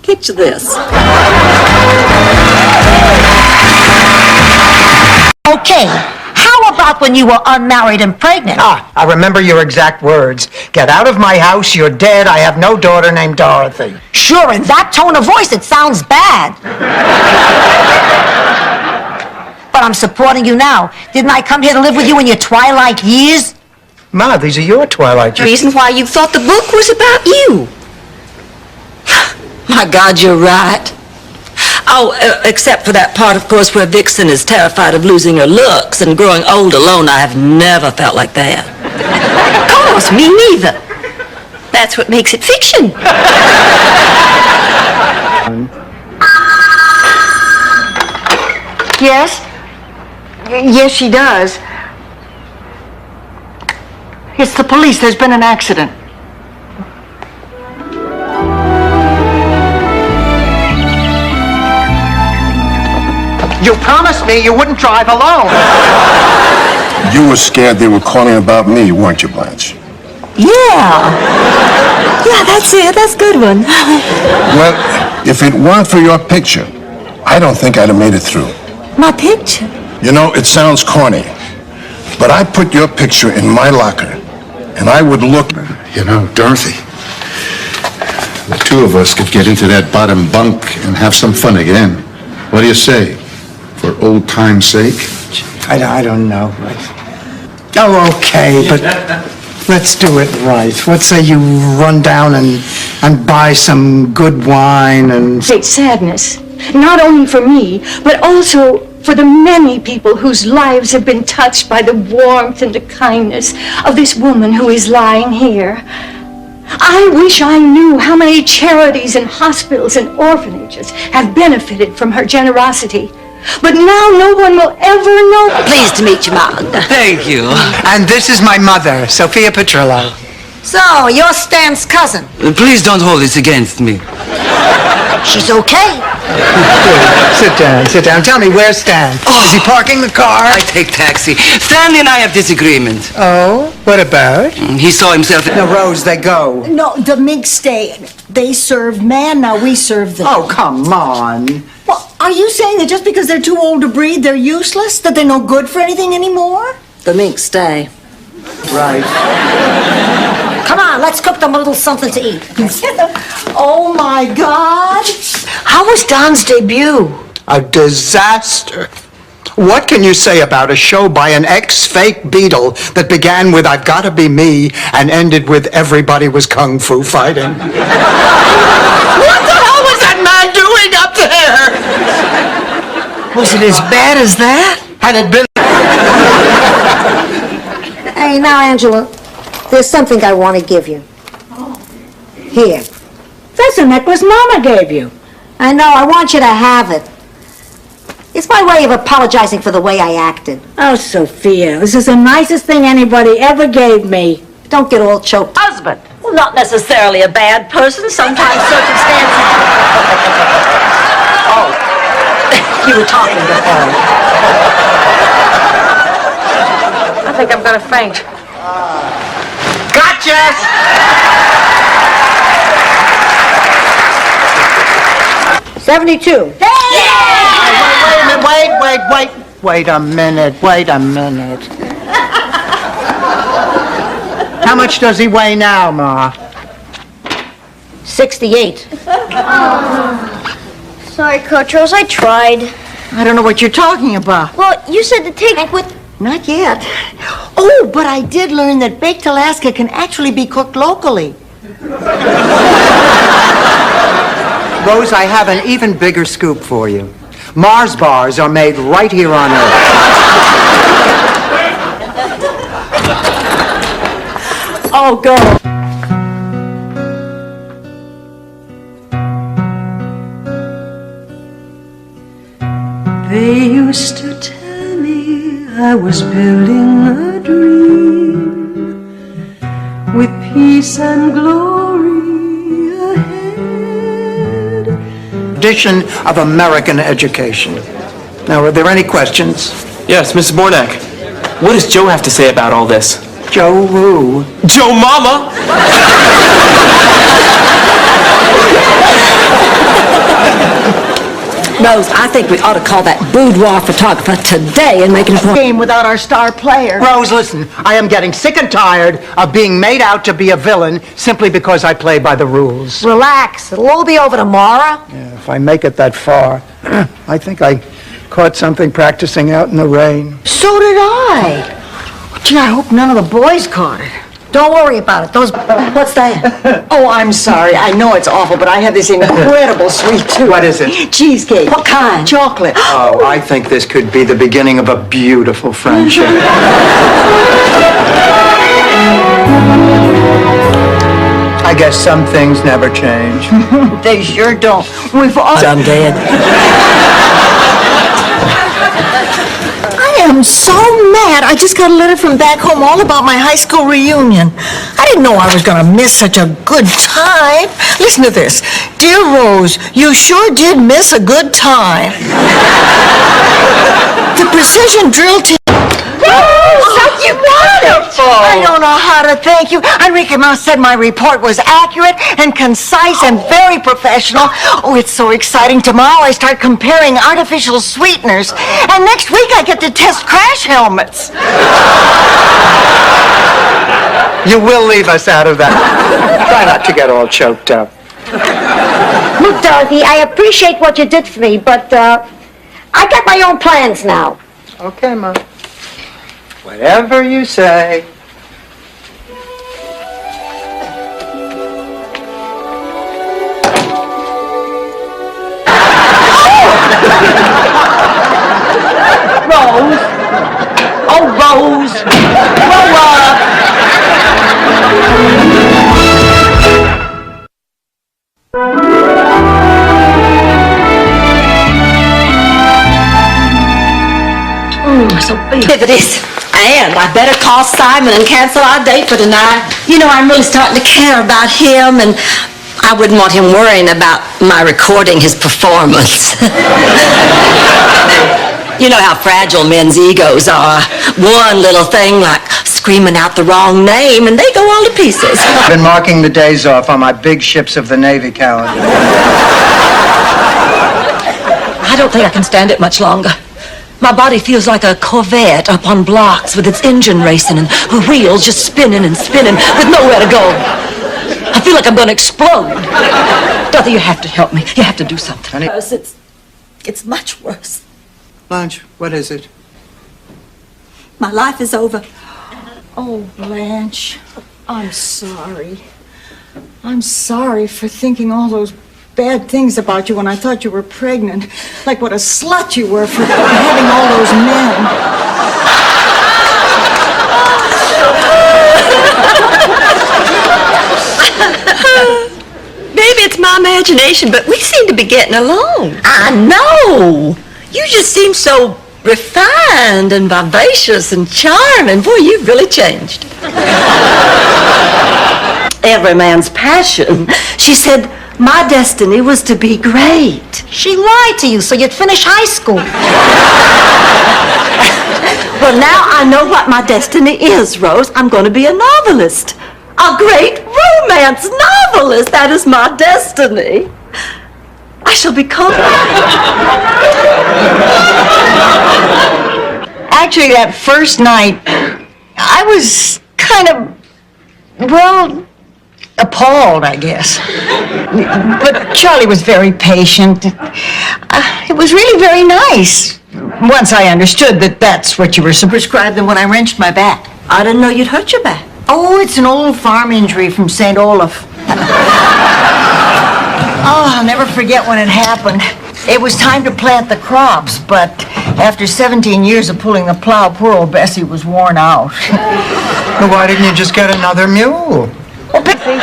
Picture this. Okay, how about when you were unmarried and pregnant? I remember your exact words. Get out of my house, you're dead, I have no daughter named Dorothy. Sure, in that tone of voice, it sounds bad. But I'm supporting you now. Didn't I come here to live with you in your twilight years? Ma, these are your twilight The years. reason why you thought the book was about you. My God, you're right. Oh, except for that part, of course, where Vixen is terrified of losing her looks and growing old alone. I have never felt like that. Of course, me neither. That's what makes it fiction. Yes? Yes, she does. It's the police. There's been an accident. You promised me you wouldn't drive alone. You were scared they were calling about me, weren't you, Blanche? Yeah. Yeah, that's it. That's a good one. Well, if it weren't for your picture, I don't think I'd have made it through. My picture? You know, it sounds corny, but I put your picture in my locker, and I would look... You know, Dorothy, the two of us could get into that bottom bunk and have some fun again. What do you say? For old time's sake? I don't know. Oh, okay, but let's do it right. What say you run down and buy some good wine and... Great sadness, not only for me, but also for the many people whose lives have been touched by the warmth and the kindness of this woman who is lying here. I wish I knew how many charities and hospitals and orphanages have benefited from her generosity. But now no one will ever know. Pleased to meet you, Mom. Thank you. And this is my mother, Sophia Petrillo. So, you're Stan's cousin. Please don't hold this against me. She's okay. Sit down. Tell me, where's Stan? Is he parking the car? I take taxi. Stanley and I have disagreement. Oh, what about? He saw himself... No, Rose, they go. No, the Mink stay. They serve man, now we serve them. Oh, come on. Well, are you saying that just because they're too old to breed, they're useless? That they're no good for anything anymore? The Mink stay. Right. Come on, let's cook them a little something to eat. Oh, my God. How was Don's debut? A disaster. What can you say about a show by an ex-fake Beatle that began with I've Gotta Be Me and ended with everybody was kung fu fighting? What the hell was that man doing up there? Was it as bad as that? Had it been... Hey, now, Angela, there's something I want to give you. Here. That's a necklace Mama gave you. I know, I want you to have it. It's my way of apologizing for the way I acted. Oh, Sophia, this is the nicest thing anybody ever gave me. Don't get all choked. Husband. Well, not necessarily a bad person. Sometimes circumstances... Oh. You were talking to her. I think I'm gonna faint. Gotcha! 72. Wait a minute. How much does he weigh now, Ma? 68. Sorry, Coach Rose, I tried. I don't know what you're talking about. Well, you said to take with... Not yet. Oh, but I did learn that baked Alaska can actually be cooked locally. Rose, I have an even bigger scoop for you. Mars bars are made right here on Earth. Oh, go. They used to tell me I was building a dream with peace and glory ahead. Tradition of American education. Now, are there any questions? Yes, Mrs. Bornak. What does Joe have to say about all this? Joe who? Joe Mama! Rose, I think we ought to call that boudoir photographer today and make an appointment. Game without our star player. Rose, listen, I am getting sick and tired of being made out to be a villain simply because I play by the rules. Relax. It'll all be over tomorrow. Yeah, if I make it that far, I think I caught something practicing out in the rain. So did I. Gee, I hope none of the boys caught it. Don't worry about it. Those... What's that? Oh, I'm sorry. I know it's awful, but I have this incredible sweet tooth. What is it? Cheesecake. What kind? Chocolate. Oh, I think this could be the beginning of a beautiful friendship. I guess some things never change. They sure don't. We've all... I'm dead. I am so mad. I just got a letter from back home all about my high school reunion. I didn't know I was going to miss such a good time. Listen to this. Dear Rose, you sure did miss a good time. The precision drill team... Such wonderful! I don't know how to thank you. Enrique Mouse said my report was accurate and concise and very professional. Oh, it's so exciting. Tomorrow I start comparing artificial sweeteners. And next week I get to test crash helmets. You will leave us out of that. Try not to get all choked up. Look, Dorothy, I appreciate what you did for me, but I got my own plans now. Okay, Mom. Whatever you say. Rose. Oh, Rose. Grow up. So activities. And I better call Simon and cancel our date for tonight. You know, I'm really starting to care about him, and I wouldn't want him worrying about my recording his performance. You know how fragile men's egos are. One little thing like screaming out the wrong name, and they go all to pieces. I've been marking the days off on my big ships of the Navy calendar. I don't think I can stand it much longer. My body feels like a Corvette up on blocks with its engine racing and the wheels just spinning and spinning with nowhere to go. I feel like I'm going to explode. Dorothy, you have to help me. You have to do something. Honey. It's much worse. Blanche, what is it? My life is over. Oh, Blanche, I'm sorry. I'm sorry for thinking all those bad things about you when I thought you were pregnant. Like what a slut you were for having all those men. Maybe it's my imagination, but we seem to be getting along. I know. You just seem so refined and vivacious and charming. Boy, you've really changed. Every man's passion. She said, my destiny was to be great. She lied to you so you'd finish high school. Well, now I know what my destiny is, Rose. I'm going to be a novelist. A great romance novelist. That is my destiny. I shall become... Actually, that first night, I was kind of, well, appalled, I guess. But Charlie was very patient. It was really very nice. Once I understood that that's what you were prescribed when I wrenched my back. I didn't know you'd hurt your back. Oh, it's an old farm injury from St. Olaf. Oh, I'll never forget when it happened. It was time to plant the crops, but after 17 years of pulling the plow, poor old Bessie was worn out. Well, why didn't you just get another mule? Oh, Bessie.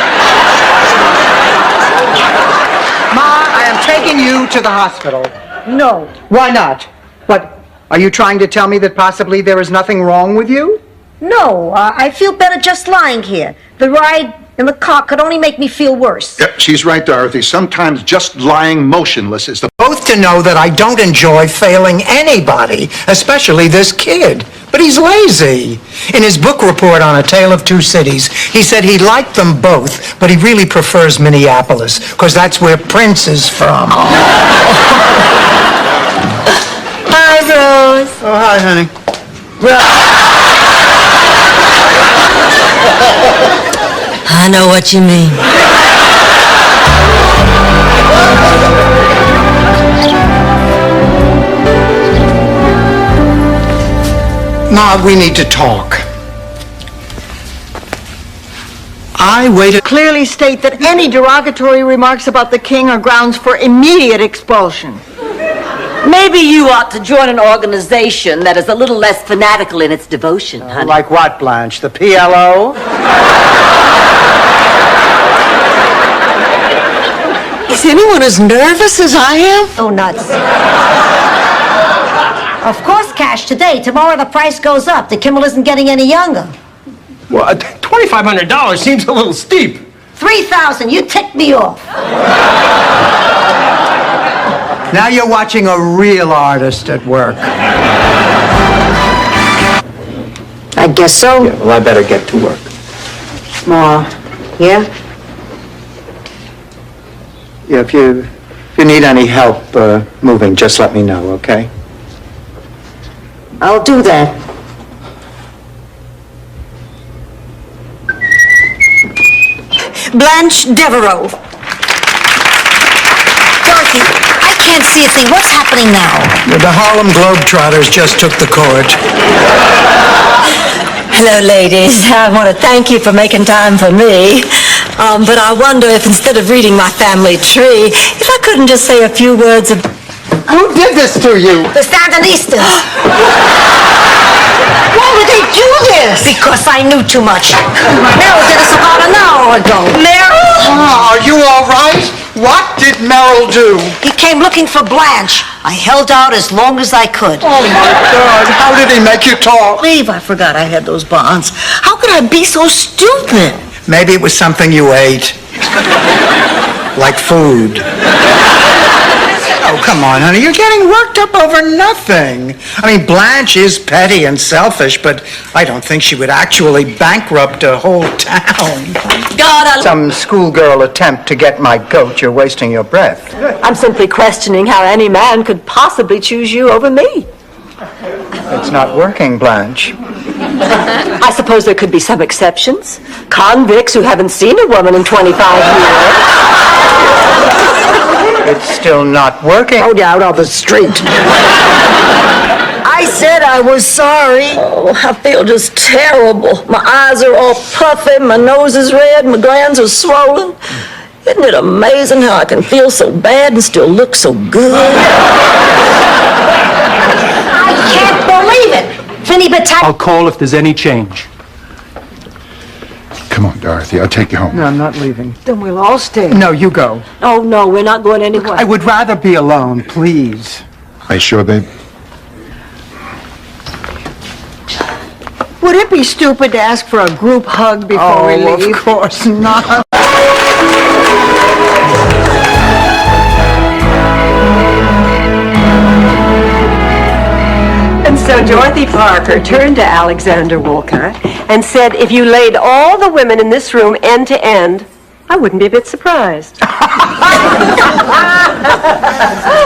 Ma, I am taking you to the hospital. No. Why not? What, are you trying to tell me that possibly there is nothing wrong with you? No, I feel better just lying here. The ride in the car could only make me feel worse. Yep, she's right, Dorothy. Sometimes just lying motionless is the... Both to know that I don't enjoy failing anybody, especially this kid. But he's lazy. In his book report on A Tale of Two Cities, he said he liked them both, but he really prefers Minneapolis, because that's where Prince is from. Hi, Rose. Oh, hi, honey. I know what you mean. Ma, we need to talk. I waited... Clearly state that any derogatory remarks about the king are grounds for immediate expulsion. Maybe you ought to join an organization that is a little less fanatical in its devotion, honey. Like what, Blanche? The PLO? Is anyone as nervous as I am? Oh, nuts. Of course, cash today. Tomorrow the price goes up. The Kimmel isn't getting any younger. Well, $2,500 seems a little steep. 3,000. You ticked me off. Now you're watching a real artist at work. I guess so. Yeah, well, I better get to work. Ma, yeah? Yeah, if you need any help moving, just let me know, okay? I'll do that. Blanche Devereaux. Dorothy, I can't see a thing. What's happening now? The Harlem Globetrotters just took the court. Hello, ladies. I want to thank you for making time for me. But I wonder if instead of reading my family tree, if I couldn't just say a few words of... Who did this to you? The Sandinistas. Why would they do this? Because I knew too much. Meryl did this about an hour ago. Meryl? Oh, are you all right? What did Merrill do? He came looking for Blanche. I held out as long as I could. Oh, my God. How did he make you talk? Leave, I forgot I had those bonds. How could I be so stupid? Maybe it was something you ate. Like food. Oh, come on, honey. You're getting worked up over nothing. I mean, Blanche is petty and selfish, but I don't think she would actually bankrupt a whole town. God, Some schoolgirl attempt to get my goat. You're wasting your breath. I'm simply questioning how any man could possibly choose you over me. It's not working, Blanche. I suppose there could be some exceptions. Convicts who haven't seen a woman in 25 years. It's still not working. Out on the street. I said I was sorry. Oh, I feel just terrible. My eyes are all puffy, my nose is red, my glands are swollen. Isn't it amazing how I can feel so bad and still look so good? I can't believe it. Vinny Batak. I'll call if there's any change. Come on, Dorothy, I'll take you home. No, I'm not leaving. Then we'll all stay. No, you go. Oh, no, we're not going anywhere. I would rather be alone, please. Are you sure, babe? Would it be stupid to ask for a group hug before we leave? Of course not. And so Dorothy Parker turned to Alexander Wolcott and said, if you laid all the women in this room end to end, I wouldn't be a bit surprised.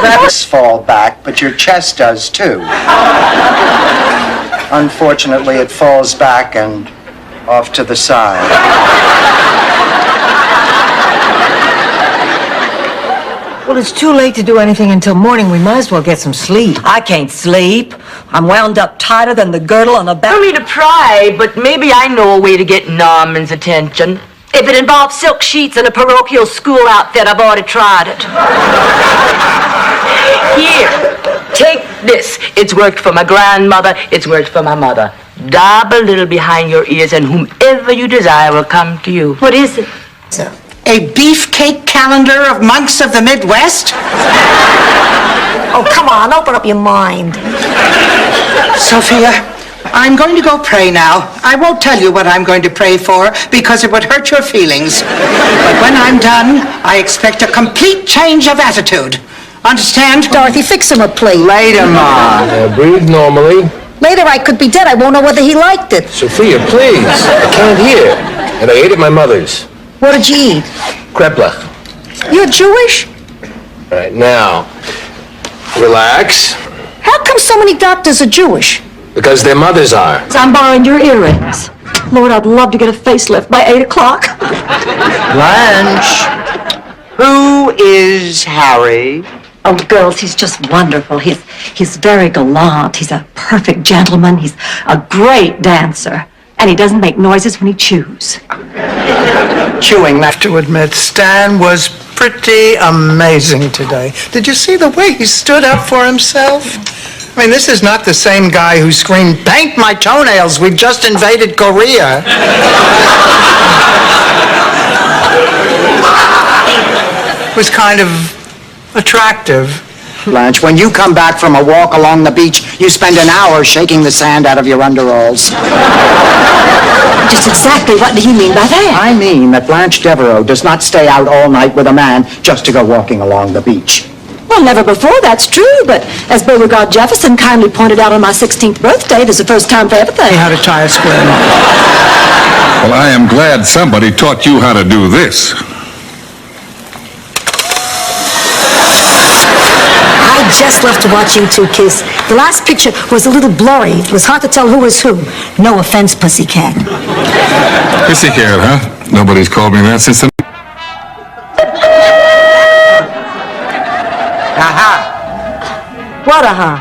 That's fall back, but your chest does too. Unfortunately, it falls back and off to the side. Well, it's too late to do anything until morning. We might as well get some sleep. I can't sleep. I'm wound up tighter than the girdle on a belt. I don't mean to pry, but maybe I know a way to get Norman's attention. If it involves silk sheets and a parochial school outfit, I've already tried it. Here, take this. It's worked for my grandmother. It's worked for my mother. Dab a little behind your ears, and whomever you desire will come to you. What is it? A beefcake calendar of monks of the Midwest? Oh, come on, open up your mind. Sophia, I'm going to go pray now. I won't tell you what I'm going to pray for because it would hurt your feelings. But when I'm done, I expect a complete change of attitude. Understand? Dorothy, fix him a plate. Later, Ma. Breathe normally. Later, I could be dead. I won't know whether he liked it. Sophia, please. I can't hear. And I ate at my mother's. What did you eat? Kreplach. You're Jewish? All right, now, relax, How come so many doctors are Jewish? because their mothers are. I'm borrowing your earrings. Lord, I'd love to get a facelift by 8 o'clock. Blanche, who is Harry? Oh, girls, he's just wonderful. He's very gallant. He's a perfect gentleman. He's a great dancer. And he doesn't make noises when he chews. Chewing, I have to admit, Stan was pretty amazing today. Did you see the way he stood up for himself? I mean, this is not the same guy who screamed, "Paint my toenails, we've just invaded Korea." It was kind of attractive. Blanche, when you come back from a walk along the beach, you spend an hour shaking the sand out of your underalls. Just exactly what do you mean by that? I mean that Blanche Devereaux does not stay out all night with a man just to go walking along the beach. Well, never before, that's true, but as Beauregard Jefferson kindly pointed out on my 16th birthday, there's a first time for everything. How to tie a square knot. Well, I am glad somebody taught you how to do this. I just love to watch you two kiss. The last picture was a little blurry. It was hard to tell who was who. No offense, Pussycat. Pussycat, huh? Nobody's called me that since the... Aha! What a-huh?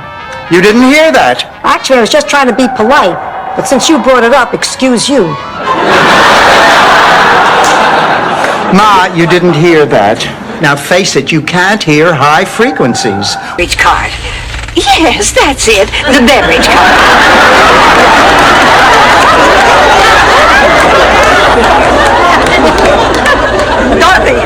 You didn't hear that. Actually, I was just trying to be polite. But since you brought it up, excuse you. Ma, you didn't hear that. Now face it, you can't hear high frequencies. Beverage card. Yes, that's it. The beverage card. Dorothy,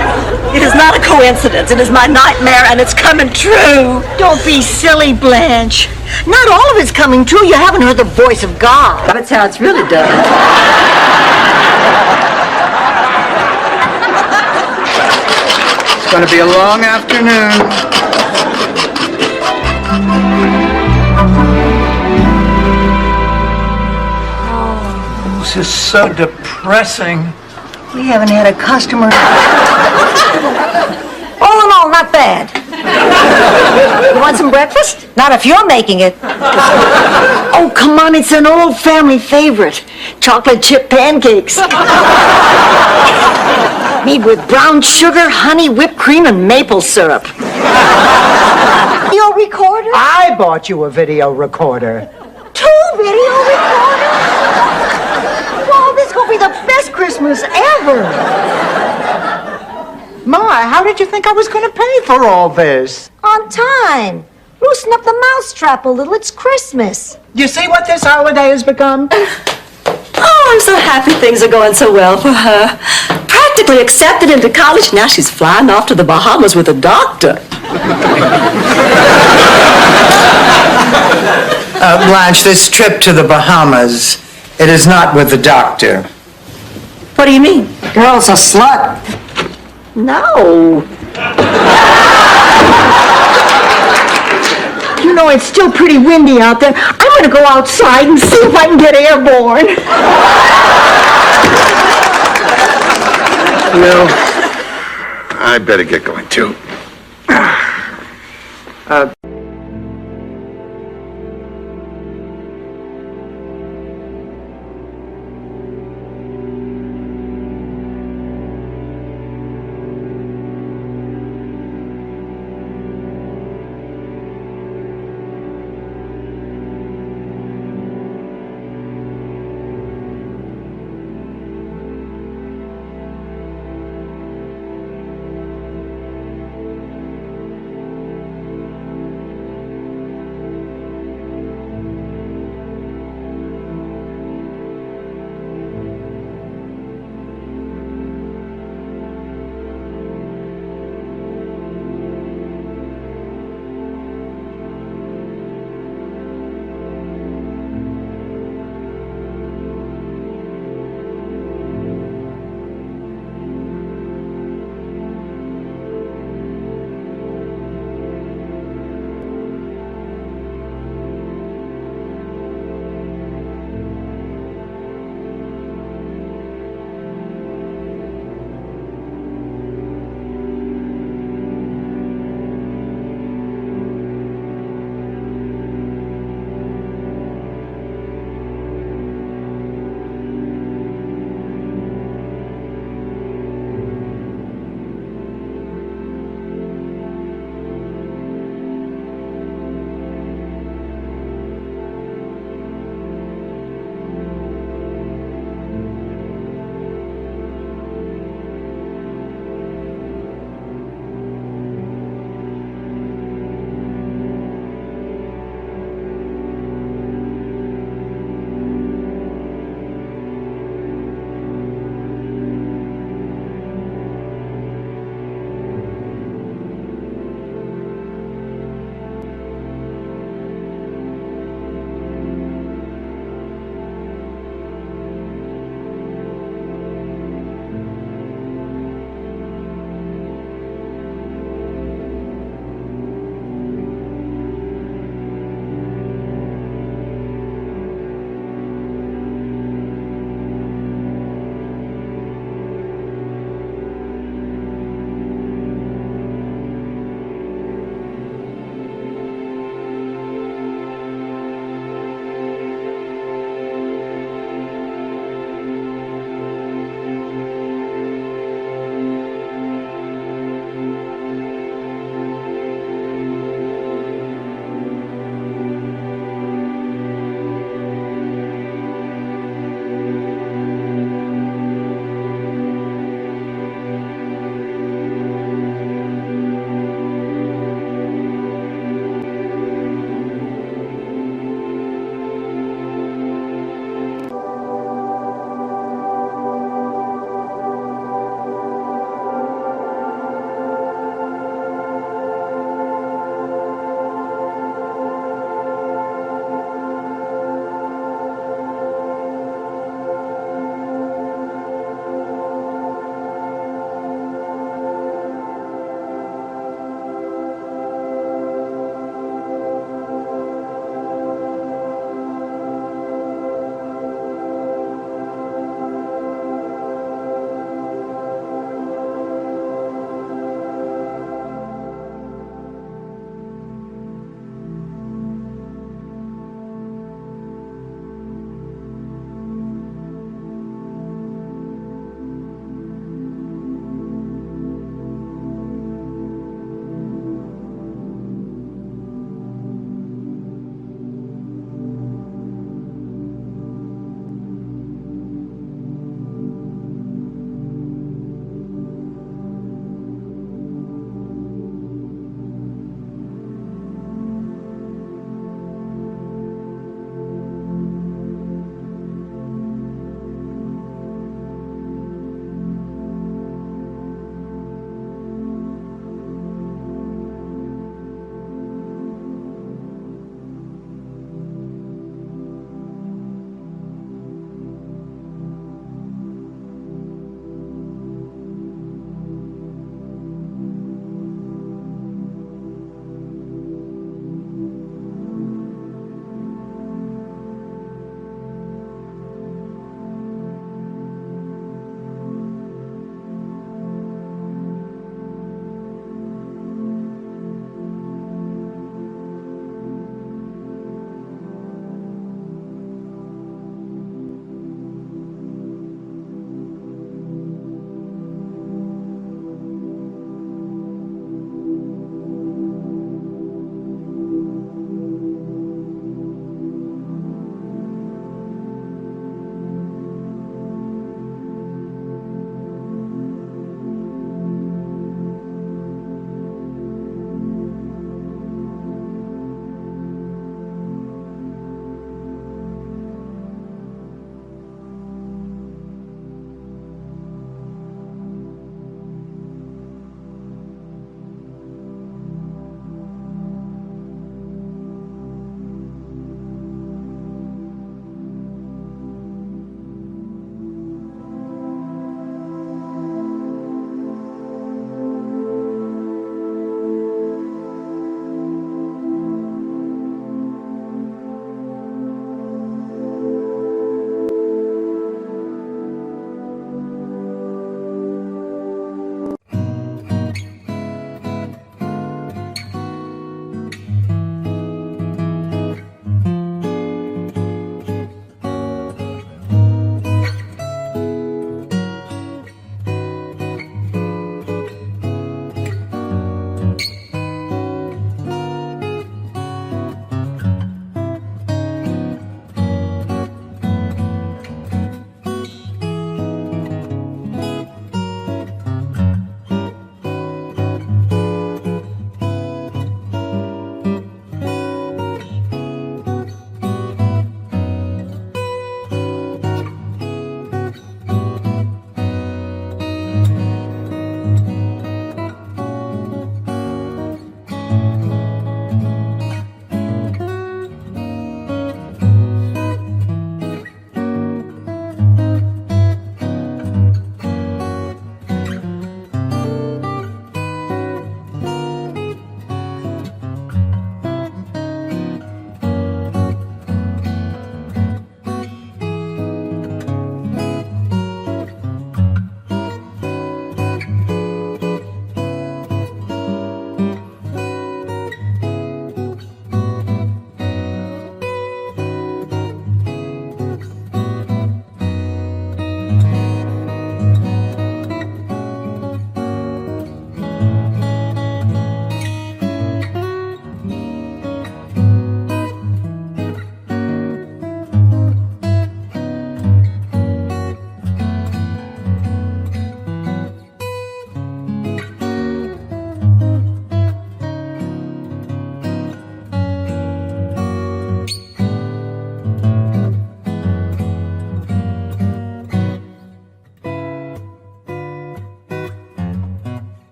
it is not a coincidence. It is my nightmare, and it's coming true. Don't be silly, Blanche. Not all of it's coming true. You haven't heard the voice of God. That's how it's really done. It's going to be a long afternoon. This is so depressing. We haven't had a customer. All in all, not bad. You want some breakfast? Not if you're making it. Oh, come on, it's an old family favorite. Chocolate chip pancakes. Made with brown sugar, honey, whipped cream, and maple syrup. Video recorder? I bought you a video recorder. 2 video recorders? Wow, this is going to be the best Christmas ever. Ma, how did you think I was going to pay for all this? On time. Loosen up the mousetrap a little. It's Christmas. You see what this holiday has become? Oh, I'm so happy things are going so well for her. Practically accepted into college. Now she's flying off to the Bahamas with a doctor. Blanche, this trip to the Bahamas, it is not with the doctor. What do you mean? Girl's a slut. No. You know, it's still pretty windy out there. I'm going to go outside and see if I can get airborne. Well, I better get going too.